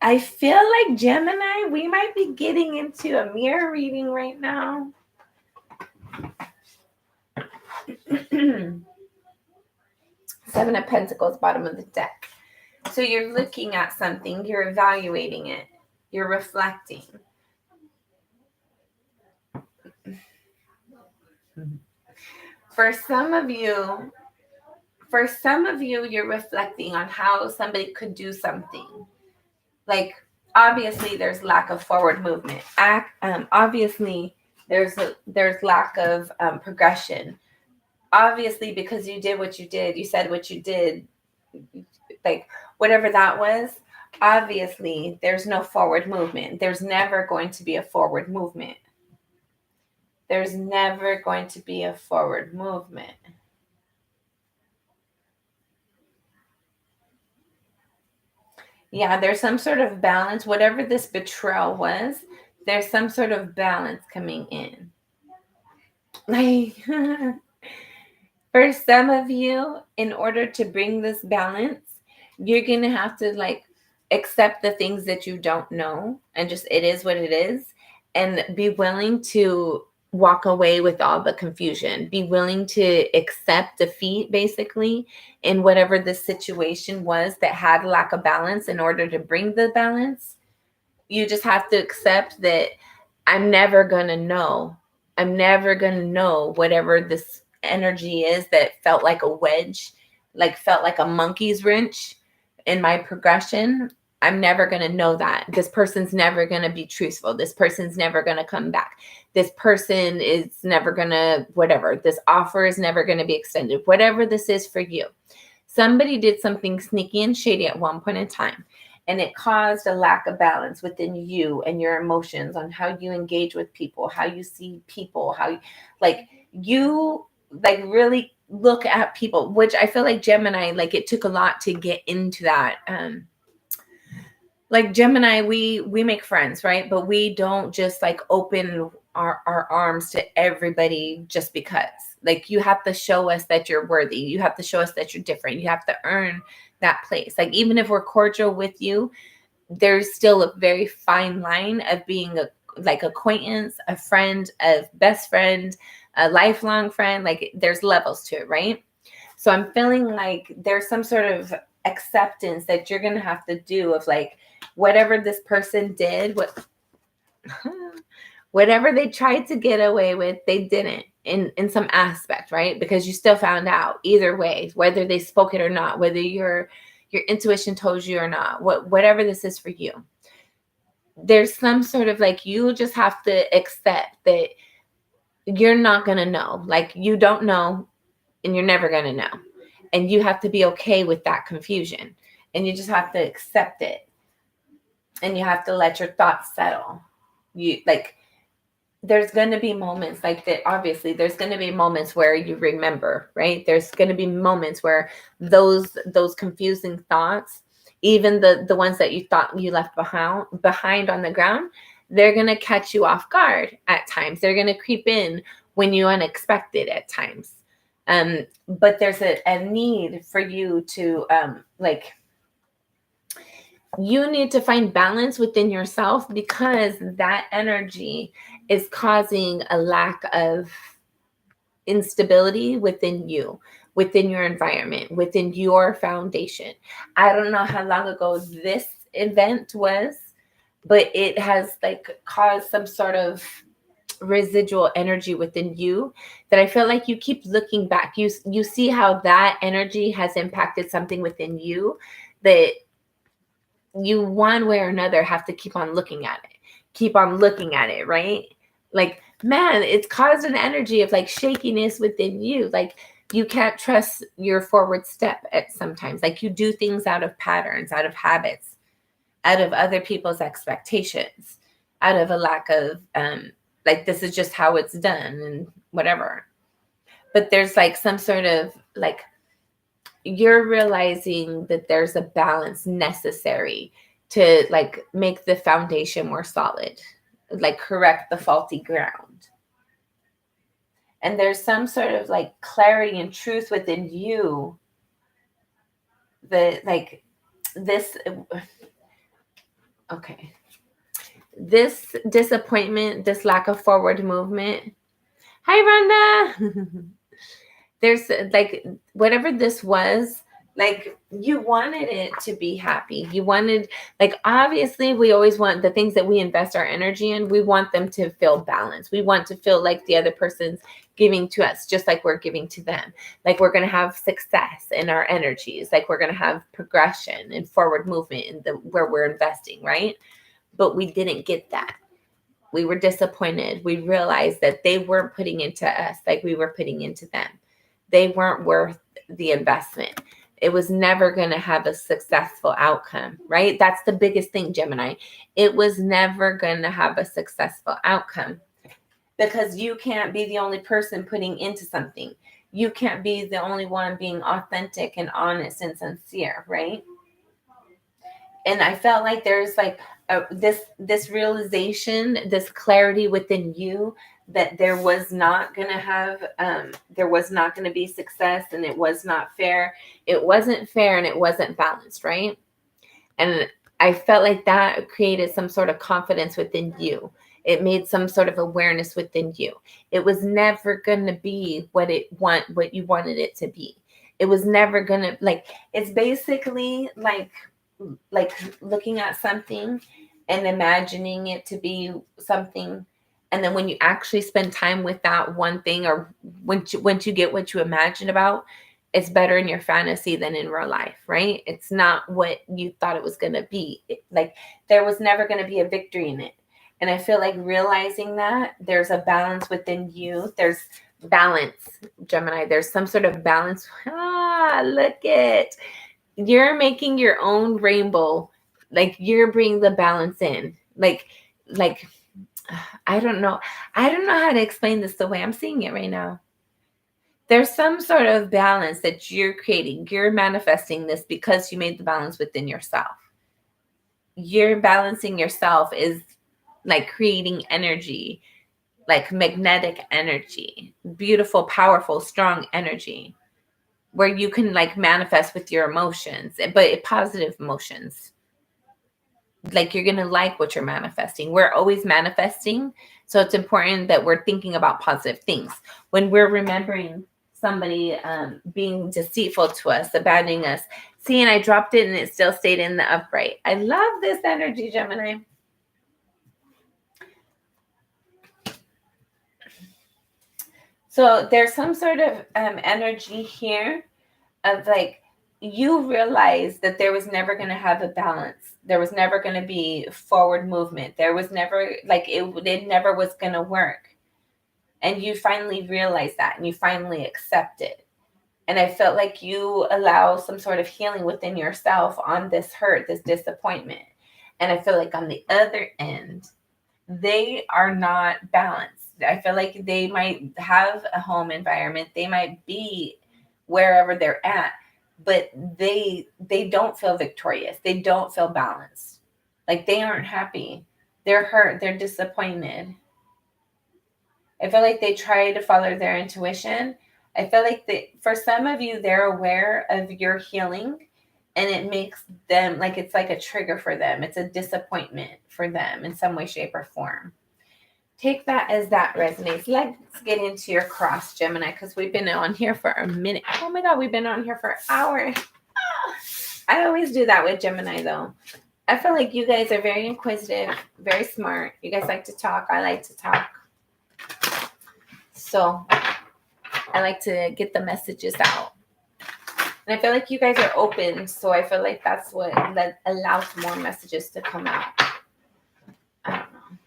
I feel like Gemini, we might be getting into a mirror reading right now. Seven of Pentacles, bottom of the deck. So you're looking at something, you're evaluating it, you're reflecting. For some of you, you're reflecting on how somebody could do something. Like, obviously, there's lack of forward movement. Obviously, there's lack of progression. Obviously, because you did what you did, you said what you did, like whatever that was, obviously, there's no forward movement. There's never going to be a forward movement. There's never going to be a forward movement. Yeah, there's some sort of balance. Whatever this betrayal was, there's some sort of balance coming in. Like, for some of you, in order to bring this balance, you're going to have to like accept the things that you don't know and just it is what it is, and be willing to walk away with all the confusion. Be willing to accept defeat, basically, in whatever the situation was that had lack of balance in order to bring the balance. You just have to accept that I'm never going to know. I'm never going to know whatever this energy is that felt like a wedge, like felt like a monkey's wrench in my progression. I'm never going to know that. This person's never going to be truthful. This person's never going to come back. This person is never going to, whatever. This offer is never going to be extended. Whatever this is for you. Somebody did something sneaky and shady at one point in time, and it caused a lack of balance within you and your emotions on how you engage with people, how you see people, how you really look at people, which I feel like Gemini, like it took a lot to get into that. Like Gemini, we make friends, right? But we don't just like open our arms to everybody just because. Like you have to show us that you're worthy. You have to show us that you're different. You have to earn that place. Like even if we're cordial with you, there's still a very fine line of being a like acquaintance, a friend, a best friend, a lifelong friend. Like there's levels to it, right? So I'm feeling like there's some sort of acceptance that you're gonna have to do of like whatever this person did, whatever they tried to get away with, they didn't in some aspect, right? Because you still found out either way, whether they spoke it or not, whether your intuition told you or not, whatever this is for you. There's some sort of like, you just have to accept that you're not going to know. Like you don't know and you're never going to know. And you have to be okay with that confusion. And you just have to accept it. And you have to let your thoughts settle. You like, there's going to be moments like that. Obviously, there's going to be moments where you remember, right? There's going to be moments where those confusing thoughts, even the ones that you thought you left behind on the ground, they're going to catch you off guard at times. They're going to creep in when you unexpected at times. But there's a need for you to you need to find balance within yourself, because that energy is causing a lack of instability within you, within your environment, within your foundation. I don't know how long ago this event was, but it has like caused some sort of residual energy within you that I feel like you keep looking back. You see how that energy has impacted something within you that you one way or another have to keep on looking at it, right? Like, man, it's caused an energy of like shakiness within you. Like, you can't trust your forward step at sometimes. Like, you do things out of patterns, out of habits, out of other people's expectations, out of a lack of like, this is just how it's done and whatever. But there's like some sort of like, you're realizing that there's a balance necessary to like make the foundation more solid, like correct the faulty ground. And there's some sort of like clarity and truth within you that like this, okay, this disappointment, this lack of forward movement. Hi, Rhonda. There's like, whatever this was, like, you wanted it to be happy. You wanted, like, obviously we always want the things that we invest our energy in, we want them to feel balanced. We want to feel like the other person's giving to us just like we're giving to them. Like, we're going to have success in our energies. Like, we're going to have progression and forward movement in the where we're investing, right? But we didn't get that. We were disappointed. We realized that they weren't putting into us like we were putting into them. They weren't worth the investment. It was never going to have a successful outcome, right? That's the biggest thing, Gemini. It was never going to have a successful outcome, because you can't be the only person putting into something. You can't be the only one being authentic and honest and sincere, right? And I felt like there's like this realization, this clarity within you that there was not going to be success, and it was not fair. It wasn't fair and it wasn't balanced, right? And I felt like that created some sort of confidence within you. It made some sort of awareness within you. It was never going to be what you wanted it to be. It was never going to, like, it's basically like looking at something and imagining it to be something, and then when you actually spend time with that one thing, or once you get what you imagine about, it's better in your fantasy than in real life, right? It's not what you thought it was going to be. Like, there was never going to be a victory in it. And I feel like realizing that there's a balance within you. There's balance, Gemini. There's some sort of balance. Look it. You're making your own rainbow. Like, you're bringing the balance in. Like I don't know how to explain this the way I'm seeing it right now. There's some sort of balance that you're creating. You're manifesting this because you made the balance within yourself. You're balancing yourself is like creating energy, like magnetic energy, beautiful, powerful, strong energy, where you can like manifest with your emotions, but positive emotions. Like, you're going to like what you're manifesting. We're always manifesting. So it's important that we're thinking about positive things. When we're remembering somebody being deceitful to us, abandoning us. See, and I dropped it and it still stayed in the upright. I love this energy, Gemini. So there's some sort of energy here of like, you realize that there was never going to have a balance. There was never going to be forward movement. There was never, like, it never was going to work. And you finally realize that, and you finally accept it. And I felt like you allow some sort of healing within yourself on this hurt, this disappointment. And I feel like on the other end, they are not balanced. I feel like they might have a home environment. They might be wherever they're at, but they don't feel victorious. They don't feel balanced. Like, they aren't happy. They're hurt. They're disappointed. I feel like they try to follow their intuition. I feel like for some of you, they're aware of your healing, and it makes them like it's like a trigger for them. It's a disappointment for them in some way, shape, or form. Take that as that resonates. Let's get into your cross, Gemini, because we've been on here for a minute. Oh my God, we've been on here for an hour. I always do that with Gemini, though. I feel like you guys are very inquisitive, very smart. You guys like to talk. I like to talk. So I like to get the messages out. And I feel like you guys are open. So I feel like that's what allows more messages to come out. I don't know.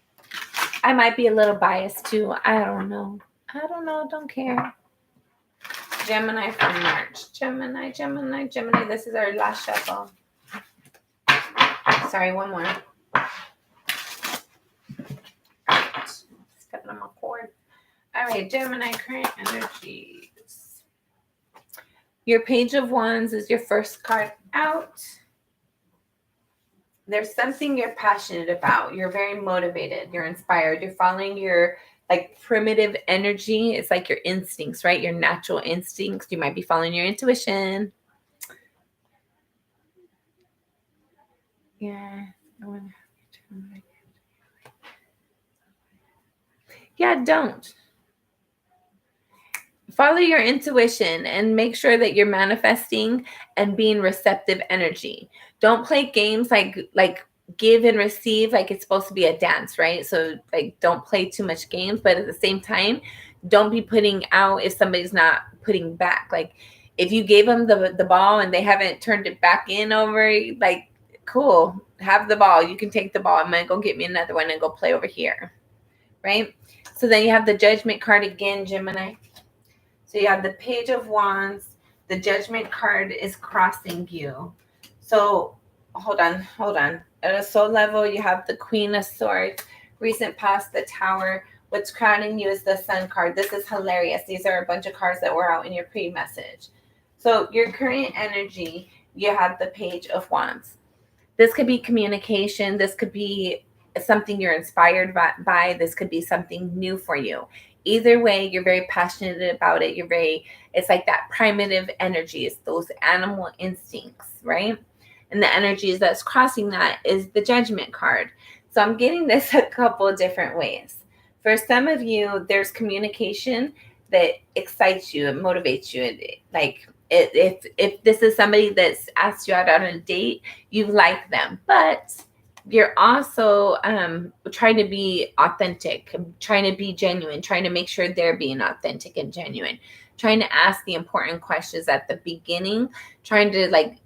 I might be a little biased too. I don't know. Don't care. Gemini for March. Gemini. This is our last shuffle. Sorry, one more. Stepping on my cord. All right, Gemini current energies. Your Page of Wands is your first card out. There's something you're passionate about. You're very motivated. You're inspired. You're following your like primitive energy. It's like your instincts, right? Your natural instincts. You might be following your intuition. Yeah. Yeah, don't. Follow your intuition and make sure that you're manifesting and being receptive energy. Don't play games like give and receive like it's supposed to be a dance, right? So like don't play too much games, but at the same time, don't be putting out if somebody's not putting back. Like if you gave them the ball and they haven't turned it back in over, like cool, have the ball. You can take the ball. I'm gonna go get me another one and go play over here, right? So then you have the Judgment card again, Gemini. So you have the Page of Wands. The Judgment card is crossing you. So hold on. At a soul level, you have the Queen of Swords. Recent past, the Tower. What's crowning you is the Sun card. This is hilarious. These are a bunch of cards that were out in your pre-message. So your current energy, you have the Page of Wands. This could be communication. This could be something you're inspired by. This could be something new for you. Either way, you're very passionate about it. It's like that primitive energy. It's those animal instincts, right? And the energies that's crossing that is the Judgment card. So I'm getting this a couple of different ways. For some of you, there's communication that excites you, it motivates you. If this is somebody that's asked you out on a date, you like them, but you're also trying to be authentic, trying to be genuine, trying to make sure they're being authentic and genuine, trying to ask the important questions at the beginning, trying to like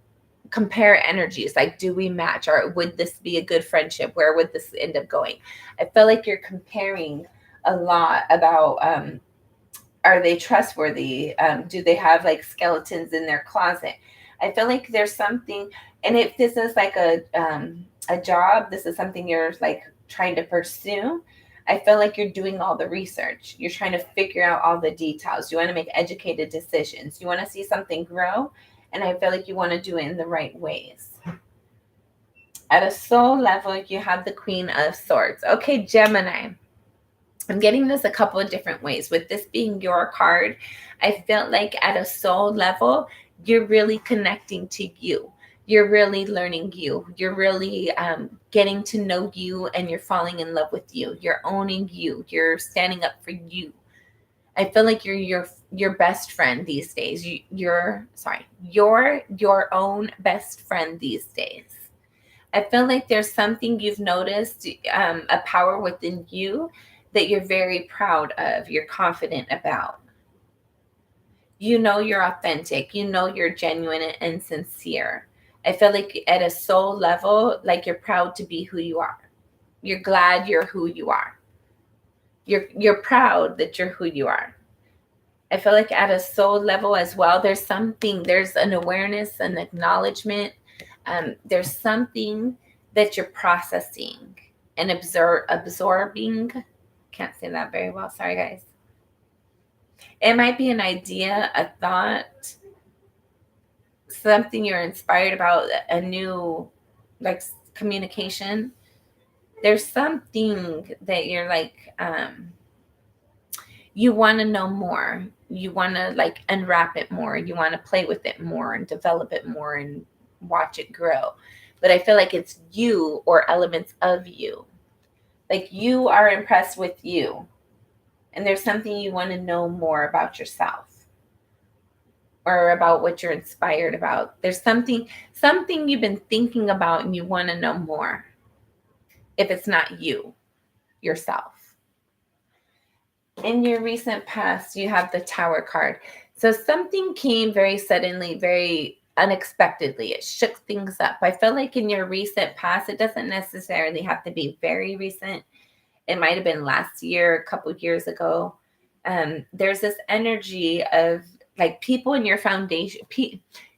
compare energies, like do we match, or would this be a good friendship, where would this end up going? I feel like you're comparing a lot about are they trustworthy, do they have like skeletons in their closet? I feel like there's something, and if this is like a job, this is something you're like trying to pursue, I feel like you're doing all the research. You're trying to figure out all the details. You want to make educated decisions. You want to see something grow, and I feel like you want to do it in the right ways. At a soul level, you have the Queen of Swords. Okay, Gemini. I'm getting this a couple of different ways. With this being your card, I felt like at a soul level, you're really connecting to you. You're really learning you. You're really getting to know you, and you're falling in love with you. You're owning you. You're standing up for you. I feel like you're your best friend these days. You're your own best friend these days. I feel like there's something you've noticed, a power within you that you're very proud of, you're confident about. You know you're authentic. You know you're genuine and sincere. I feel like at a soul level, like you're proud to be who you are. You're glad you're who you are. You're proud that you're who you are. I feel like at a soul level as well, there's an awareness, an acknowledgement. There's something that you're processing and absorbing. Can't say that very well. Sorry, guys. It might be an idea, a thought, something you're inspired about, a new like communication. there's something that you're like, you want to know more. You want to like unwrap it more. You want to play with it more and develop it more and watch it grow. But I feel like it's you or elements of you. Like you are impressed with you. And there's something you want to know more about yourself or about what you're inspired about. There's something you've been thinking about and you want to know more. If it's not you, yourself. In your recent past, you have the Tower card. So something came very suddenly, very unexpectedly. It shook things up. I feel like in your recent past, it doesn't necessarily have to be very recent. It might have been last year, a couple years ago. There's this energy of like people in your foundation,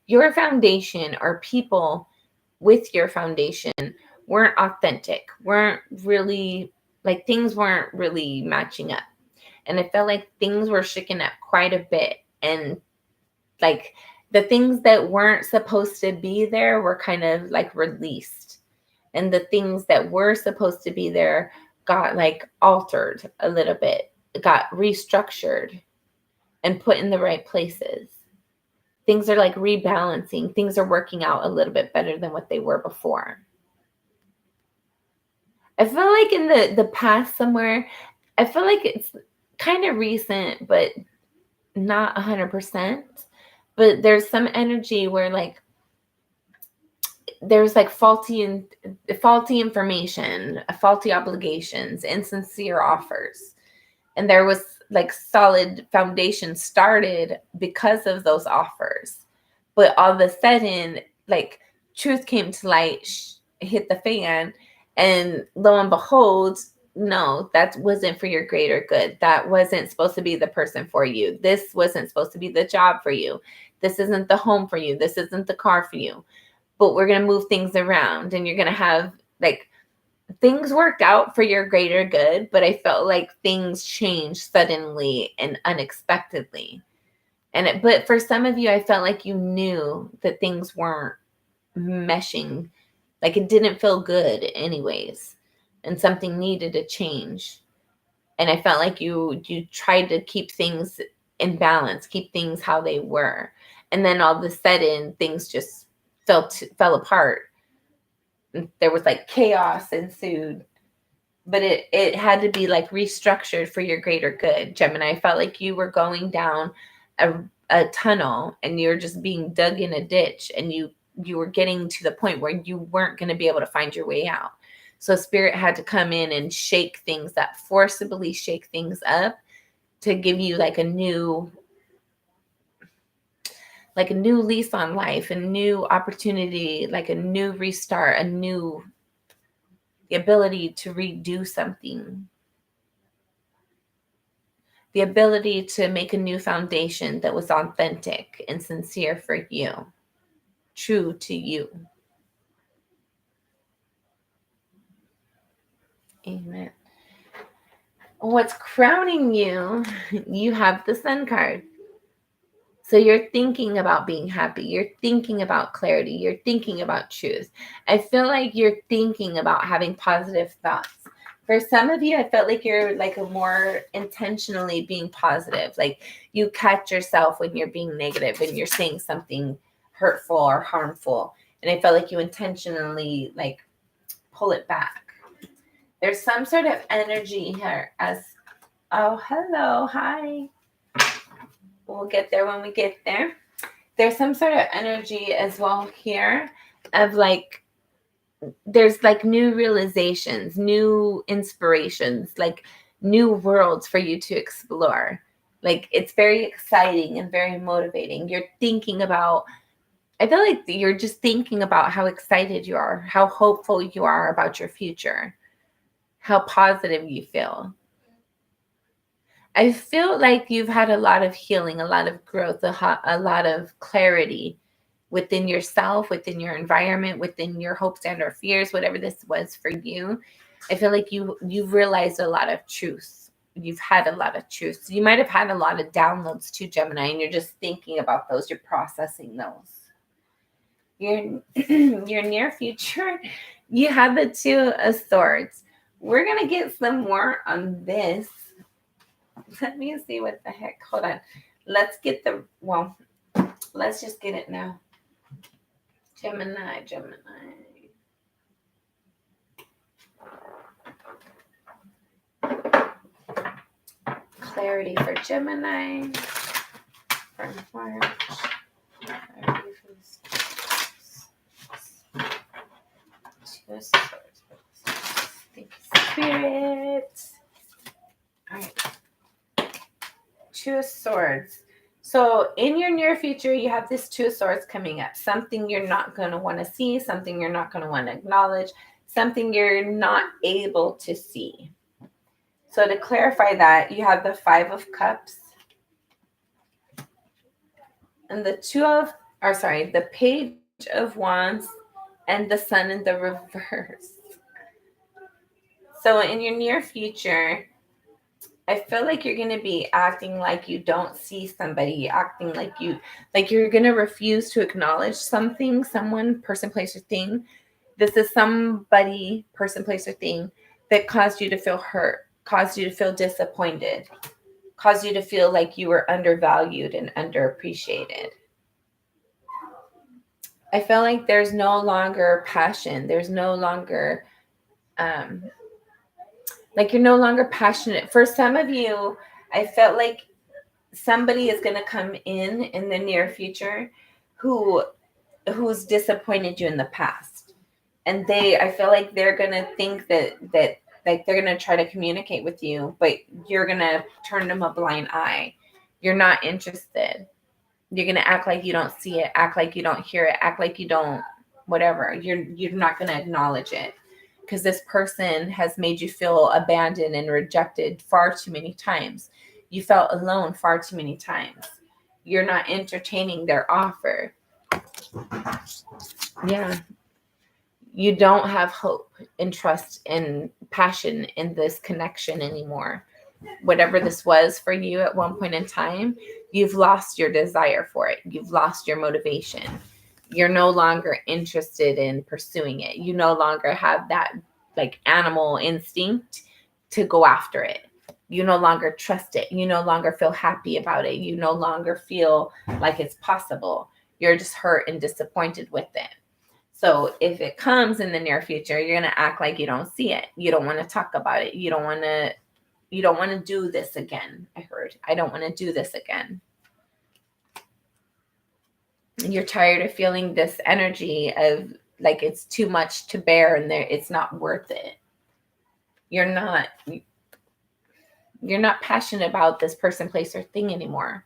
your foundation or people with your foundation weren't authentic, weren't really like things weren't really matching up. And I felt like things were shaking up quite a bit. And like the things that weren't supposed to be there were kind of like released. And the things that were supposed to be there got like altered a little bit, got restructured and put in the right places. Things are like rebalancing. Things are working out a little bit better than what they were before. I feel like in the past somewhere, I feel like it's kind of recent, but not 100%. But there's some energy where like there's like faulty information, faulty obligations, insincere offers. And there was like solid foundation started because of those offers. But all of a sudden, like truth came to light, hit the fan, and lo and behold, no, that wasn't for your greater good. That wasn't supposed to be the person for you. This wasn't supposed to be the job for you. This isn't the home for you. This isn't the car for you. But we're going to move things around and you're going to have like things worked out for your greater good. But I felt like things changed suddenly and unexpectedly. But for some of you, I felt like you knew that things weren't meshing. Like it didn't feel good anyways. And something needed to change. And I felt like you tried to keep things in balance, keep things how they were. And then all of a sudden things just fell apart. There was like chaos ensued. But it had to be like restructured for your greater good, Gemini. I felt like you were going down a tunnel and you're just being dug in a ditch and you were getting to the point where you weren't going to be able to find your way out. So spirit had to come in and shake things up, forcibly shake things up to give you like a new lease on life, a new opportunity, like a new restart, the ability to redo something, the ability to make a new foundation that was authentic and sincere for you, true to you. Amen. What's crowning you, you have the Sun card. So you're thinking about being happy. You're thinking about clarity. You're thinking about truth. I feel like you're thinking about having positive thoughts. For some of you, I felt like you're like a more intentionally being positive. Like you catch yourself when you're being negative and you're saying something hurtful or harmful. And I felt like you intentionally like pull it back. There's some sort of energy here oh, hello, hi. We'll get there when we get there. There's some sort of energy as well here of like, there's like new realizations, new inspirations, like new worlds for you to explore. Like it's very exciting and very motivating. You're thinking about, I feel like you're just thinking about how excited you are, how hopeful you are about your future, how positive you feel. I feel like you've had a lot of healing, a lot of growth, a lot of clarity within yourself, within your environment, within your hopes and or fears, whatever this was for you. I feel like you've realized a lot of truth. You've had a lot of truth. So you might have had a lot of downloads too, Gemini, and you're just thinking about those. You're processing those. Your near future, you have the Two of Swords. We're going to get some more on this. Let me see what the heck. Hold on. Let's get the, well, let's just get it now. Gemini. Clarity for Gemini. For March. Clarity for this. Two of Swords. Thank you, Spirit. All right. Two of Swords. So in your near future, you have this Two of Swords coming up. Something you're not going to want to see, something you're not going to want to acknowledge, something you're not able to see. So to clarify that, you have the Five of Cups and the Page of Wands and the Sun in the reverse. So in your near future, I feel like you're going to be acting like you don't see somebody, acting like you're going to refuse to acknowledge something, someone, person, place, or thing. This is somebody, person, place, or thing that caused you to feel hurt, caused you to feel disappointed, caused you to feel like you were undervalued and underappreciated. I feel like there's no longer passion. There's no longer, like you're no longer passionate. For some of you, I felt like somebody is going to come in the near future who's disappointed you in the past. And I feel like they're going to think that like they're going to try to communicate with you, but you're going to turn them a blind eye. You're not interested. You're going to act like you don't see it, act like you don't hear it, act like you don't, whatever. You're not going to acknowledge it because this person has made you feel abandoned and rejected far too many times. You felt alone far too many times. You're not entertaining their offer. Yeah. You don't have hope and trust and passion in this connection anymore. Whatever this was for you at one point in time, you've lost your desire for it. You've lost your motivation. You're no longer interested in pursuing it. You no longer have that like animal instinct to go after it. You no longer trust it. You no longer feel happy about it. You no longer feel like it's possible. You're just hurt and disappointed with it. So if it comes in the near future, you're going to act like you don't see it. You don't want to talk about it. You don't want to do this again. I don't want to do this again. You're tired of feeling this energy of like it's too much to bear and it's not worth it. You're not passionate about this person, place, or thing anymore.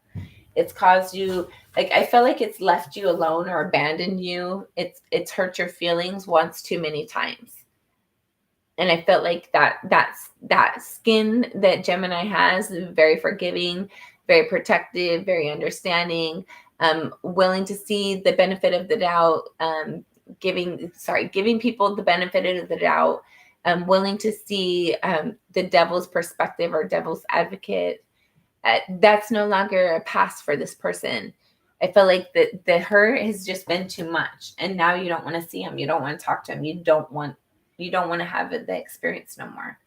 It's caused you, like, I feel like it's left you alone or abandoned you. It's hurt your feelings once too many times. And I felt like that skin that Gemini has is very forgiving, very protective, very understanding, willing to see the benefit of the doubt, giving people the benefit of the doubt, willing to see the devil's perspective or devil's advocate. That's no longer a pass for this person. I feel like the hurt has just been too much. And now you don't want to see him. You don't want to talk to him. You don't want to have the experience no more.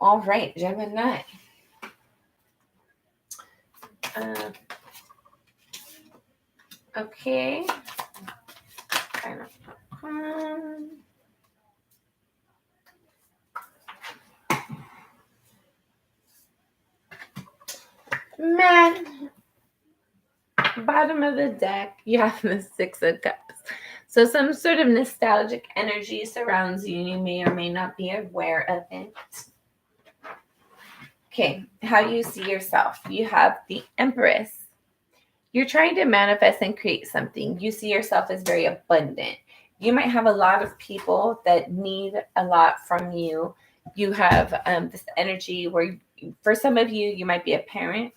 All right, Gemini. Okay. Man, bottom of the deck, you have the Six of Cups. So some sort of nostalgic energy surrounds you. You may or may not be aware of it. Okay, how you see yourself. You have the Empress. You're trying to manifest and create something. You see yourself as very abundant. You might have a lot of people that need a lot from you. You have this energy where for some of you, you might be a parent.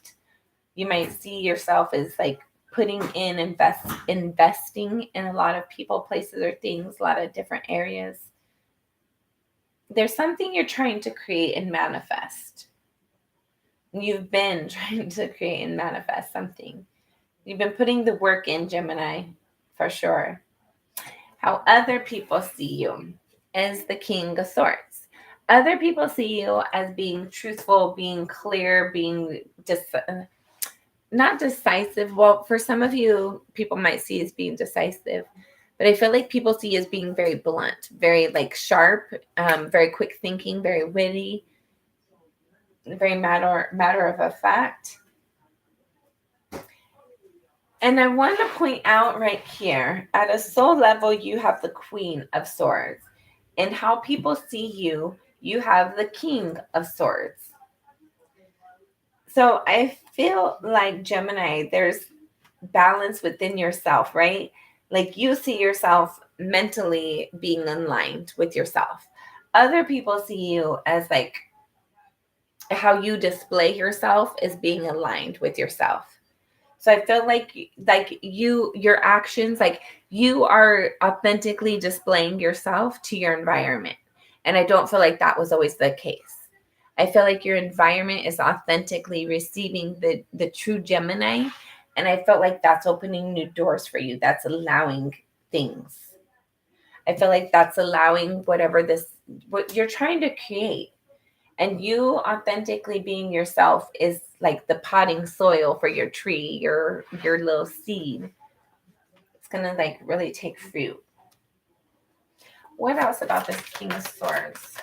You might see yourself as like putting in, investing in a lot of people, places, or things, a lot of different areas. There's something you're trying to create and manifest. You've been trying to create and manifest something. You've been putting the work in, Gemini, for sure. How other people see you is the King of Swords. Other people see you as being truthful, being clear, being just not decisive. Well, for some of you, people might see as being decisive, but I feel like people see you as being very blunt, very like sharp, very quick thinking, very witty, very matter of a fact. And I want to point out right here, at a soul level, you have the Queen of Swords. And how people see you, you have the King of Swords. So I feel like, Gemini, there's balance within yourself, right? Like you see yourself mentally being aligned with yourself. Other people see you as like how you display yourself is being aligned with yourself. So I feel like your actions, like you are authentically displaying yourself to your environment. And I don't feel like that was always the case. I feel like your environment is authentically receiving the true Gemini. And I felt like that's opening new doors for you. That's allowing things. I feel like that's allowing what you're trying to create. And you authentically being yourself is like the potting soil for your tree, your little seed. It's gonna like really take fruit. What else about this King of Swords?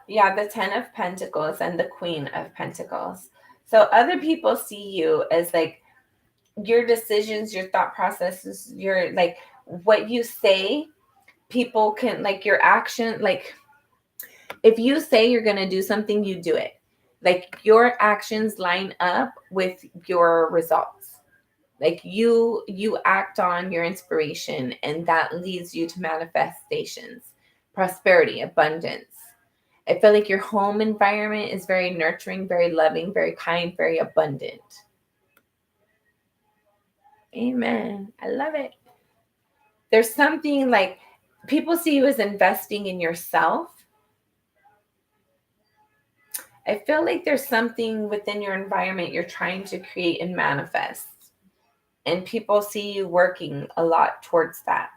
Yeah, the 10 of Pentacles and the Queen of Pentacles. So other people see you as like your decisions, your thought processes, your like what you say, people can like your action, like if you say you're going to do something, you do it. Like your actions line up with your results. Like you act on your inspiration and that leads you to manifestations, prosperity, abundance. I feel like your home environment is very nurturing, very loving, very kind, very abundant. Amen. I love it. There's something like people see you as investing in yourself. I feel like there's something within your environment you're trying to create and manifest. And people see you working a lot towards that.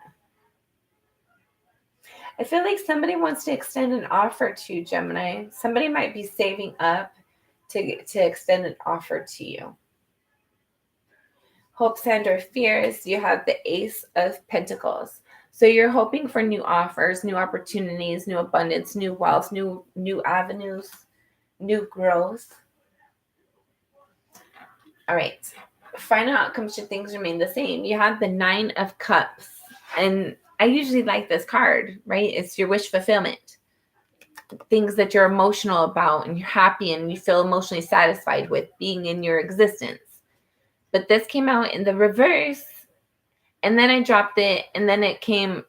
I feel like somebody wants to extend an offer to you, Gemini. Somebody might be saving up to extend an offer to you. Hopes and or fears, you have the Ace of Pentacles. So you're hoping for new offers, new opportunities, new abundance, new wealth, new avenues, new growth. All right. Final outcomes should things remain the same. You have the 9 of Cups. And I usually like this card, right? It's your wish fulfillment. Things that you're emotional about and you're happy and you feel emotionally satisfied with being in your existence. But this came out in the reverse. And then I dropped it. And then it came,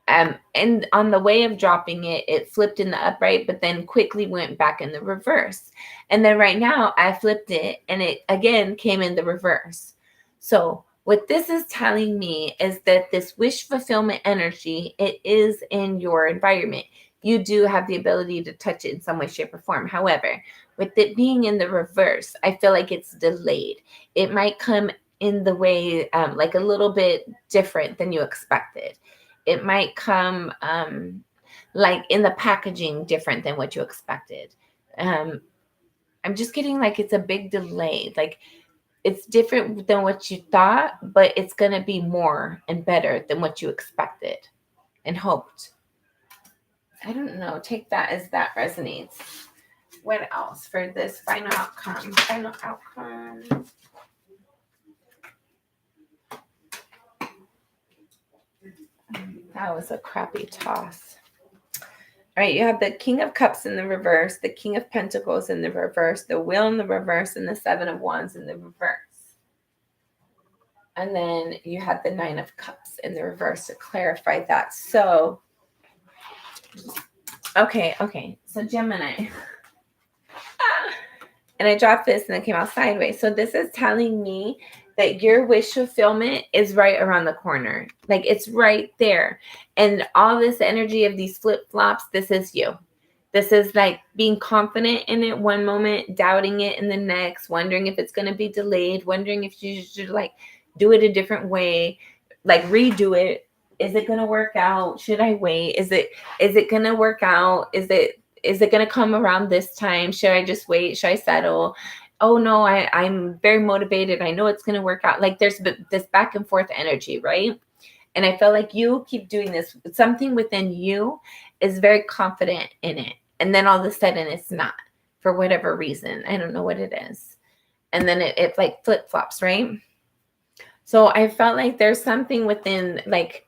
and on the way of dropping it, it flipped in the upright, but then quickly went back in the reverse. And then right now I flipped it and it again came in the reverse. So what this is telling me is that this wish fulfillment energy, it is in your environment. You do have the ability to touch it in some way, shape, or form. However, with it being in the reverse, I feel like it's delayed. It might come in the way like a little bit different than you expected. It might come like in the packaging different than what you expected. I'm just getting like it's a big delay. Like it's different than what you thought, but it's going to be more and better than what you expected and hoped. I don't know. Take that as that resonates. What else for this final outcome? Final outcome. That was a crappy toss. All right, you have the King of Cups in the reverse, the King of Pentacles in the reverse, the Wheel in the reverse, and the 7 of Wands in the reverse. And then you had the 9 of Cups in the reverse to clarify that. So, okay. So Gemini. And I dropped this and it came out sideways. So this is telling me that your wish fulfillment is right around the corner. Like it's right there. And all this energy of these flip-flops, this is you. This is like being confident in it one moment, doubting it in the next, wondering if it's going to be delayed, wondering if you should like do it a different way, like redo it. Is it going to work out? Should I wait? Is it going to work out? Is it going to come around this time? Should I just wait? Should I settle? Oh no, I'm very motivated. I know it's going to work out. Like there's this back and forth energy, right? And I feel like you keep doing this. Something within you is very confident in it. And then all of a sudden it's not for whatever reason. I don't know what it is. And then it like flip flops, right? So I felt like there's something within like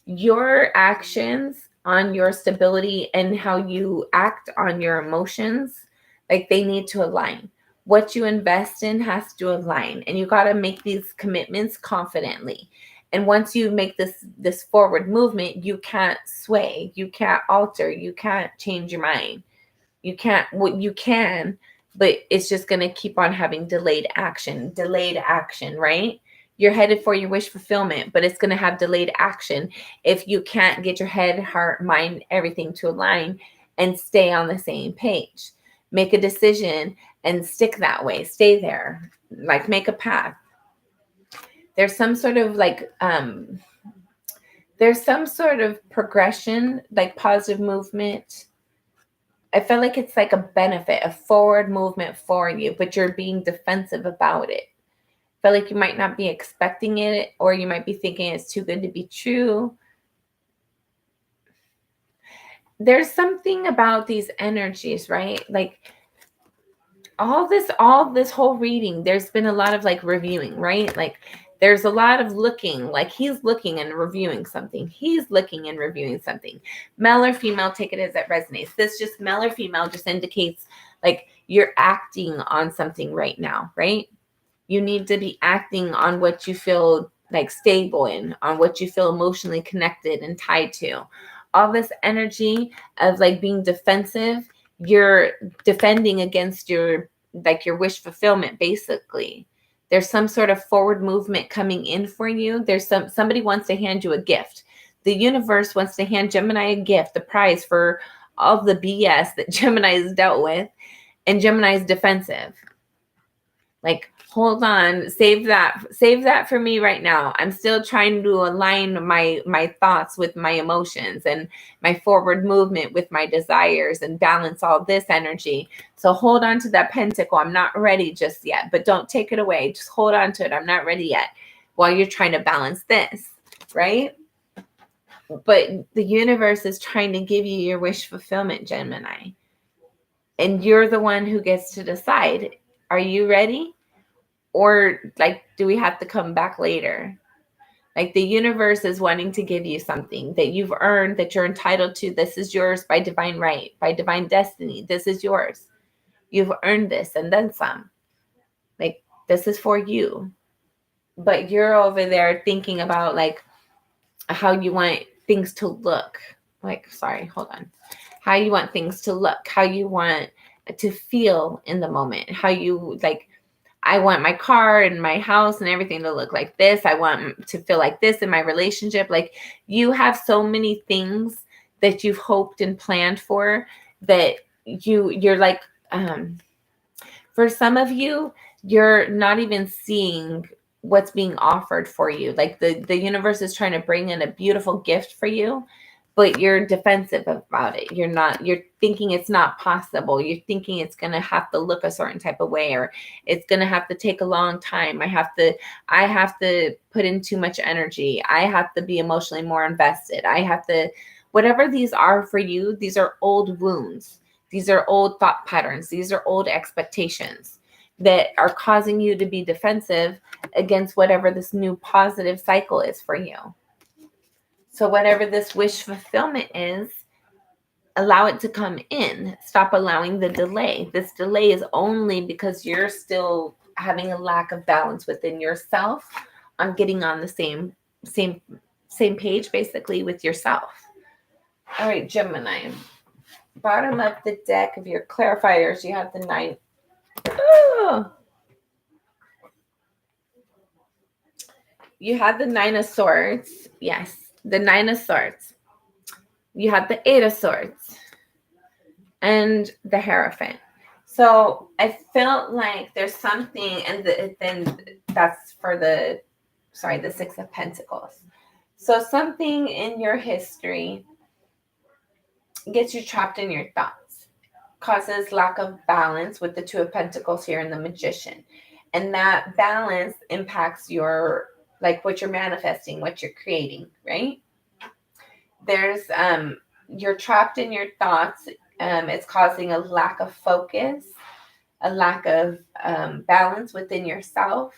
your actions on your stability and how you act on your emotions, like they need to align. What you invest in has to align, and you got to make these commitments confidently. And once you make this forward movement, you can't sway, you can't alter, you can't change your mind. You can't, what you can, but it's just going to keep on having delayed action, right? You're headed for your wish fulfillment, but it's going to have delayed action if you can't get your head, heart, mind, everything to align and stay on the same page. Make a decision and stick that way. Stay there. Like make a path. There's some sort of like there's some sort of progression, like positive movement. I feel like it's like a benefit, a forward movement for you, but you're being defensive about it. I feel like you might not be expecting it, or you might be thinking it's too good to be true. There's something about these energies, right? Like all this whole reading, there's been a lot of like reviewing, right? Like there's a lot of looking, like he's looking and reviewing something. He's looking and reviewing something. Male or female, take it as it resonates. This just male or female just indicates like you're acting on something right now, right? You need to be acting on what you feel like stable in, on what you feel emotionally connected and tied to. All this energy of like being defensive, you're defending against your like your wish fulfillment, basically. There's some sort of forward movement coming in for you. There's somebody wants to hand you a gift. The universe wants to hand Gemini a gift, the prize for all the BS that Gemini has dealt with, and Gemini is defensive. Like, hold on, save that for me right now. I'm still trying to align my thoughts with my emotions and my forward movement with my desires and balance all this energy. So hold on to that pentacle. I'm not ready just yet, but don't take it away. Just hold on to it. I'm not ready yet, while you're trying to balance this, right? But the universe is trying to give you your wish fulfillment, Gemini. And you're the one who gets to decide. Are you ready? Or like, do we have to come back later? Like the universe is wanting to give you something that you've earned, that you're entitled to. This is yours by divine right, by divine destiny. This is yours. You've earned this and then some. Like this is for you. But you're over there thinking about like how you want things to look. Like, sorry, hold on. How you want things to look, how you want to feel in the moment, how you like, I want my car and my house and everything to look like this. I want to feel like this in my relationship. Like you have so many things that you've hoped and planned for that you're like, for some of you, you're not even seeing what's being offered for you. Like the universe is trying to bring in a beautiful gift for you, but you're defensive about it. You're thinking it's not possible. You're thinking it's going to have to look a certain type of way, or it's going to have to take a long time. I have to put in too much energy. I have to be emotionally more invested. I have to, whatever these are for you, these are old wounds. These are old thought patterns. These are old expectations that are causing you to be defensive against whatever this new positive cycle is for you. So whatever this wish fulfillment is, allow it to come in. Stop allowing the delay. This delay is only because you're still having a lack of balance within yourself on getting on the same page, basically, with yourself. All right, Gemini. Bottom of the deck of your clarifiers, you have the 9. Oh. You had the 9 of Swords. Yes. The 9 of Swords. You have the 8 of Swords and the Hierophant. So I felt like there's something, and then that's for the 6 of Pentacles. So something in your history gets you trapped in your thoughts, causes lack of balance with the Two of Pentacles here and the Magician. And that balance impacts your, like what you're manifesting, what you're creating, right? There's, you're trapped in your thoughts. It's causing a lack of focus, a lack of balance within yourself.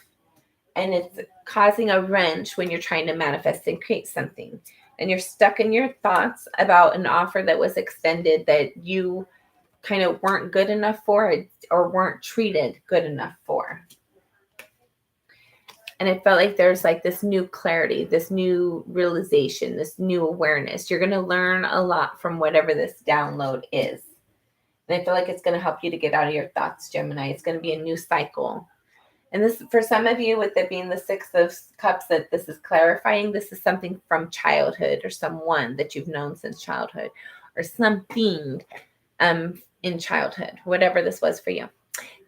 And it's causing a wrench when you're trying to manifest and create something. And you're stuck in your thoughts about an offer that was extended that you kind of weren't good enough for or weren't treated good enough for. And it felt like there's like this new clarity, this new realization, this new awareness. You're going to learn a lot from whatever this download is. And I feel like it's going to help you to get out of your thoughts, Gemini. It's going to be a new cycle. And this, for some of you, with it being the Six of Cups, that this is clarifying, this is something from childhood or someone that you've known since childhood or something in childhood, whatever this was for you.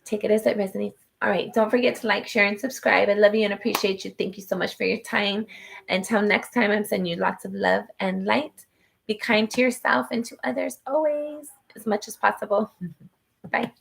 Take it as it resonates. All right. Don't forget to like, share, and subscribe. I love you and appreciate you. Thank you so much for your time. Until next time, I'm sending you lots of love and light. Be kind to yourself and to others always, as much as possible. Bye.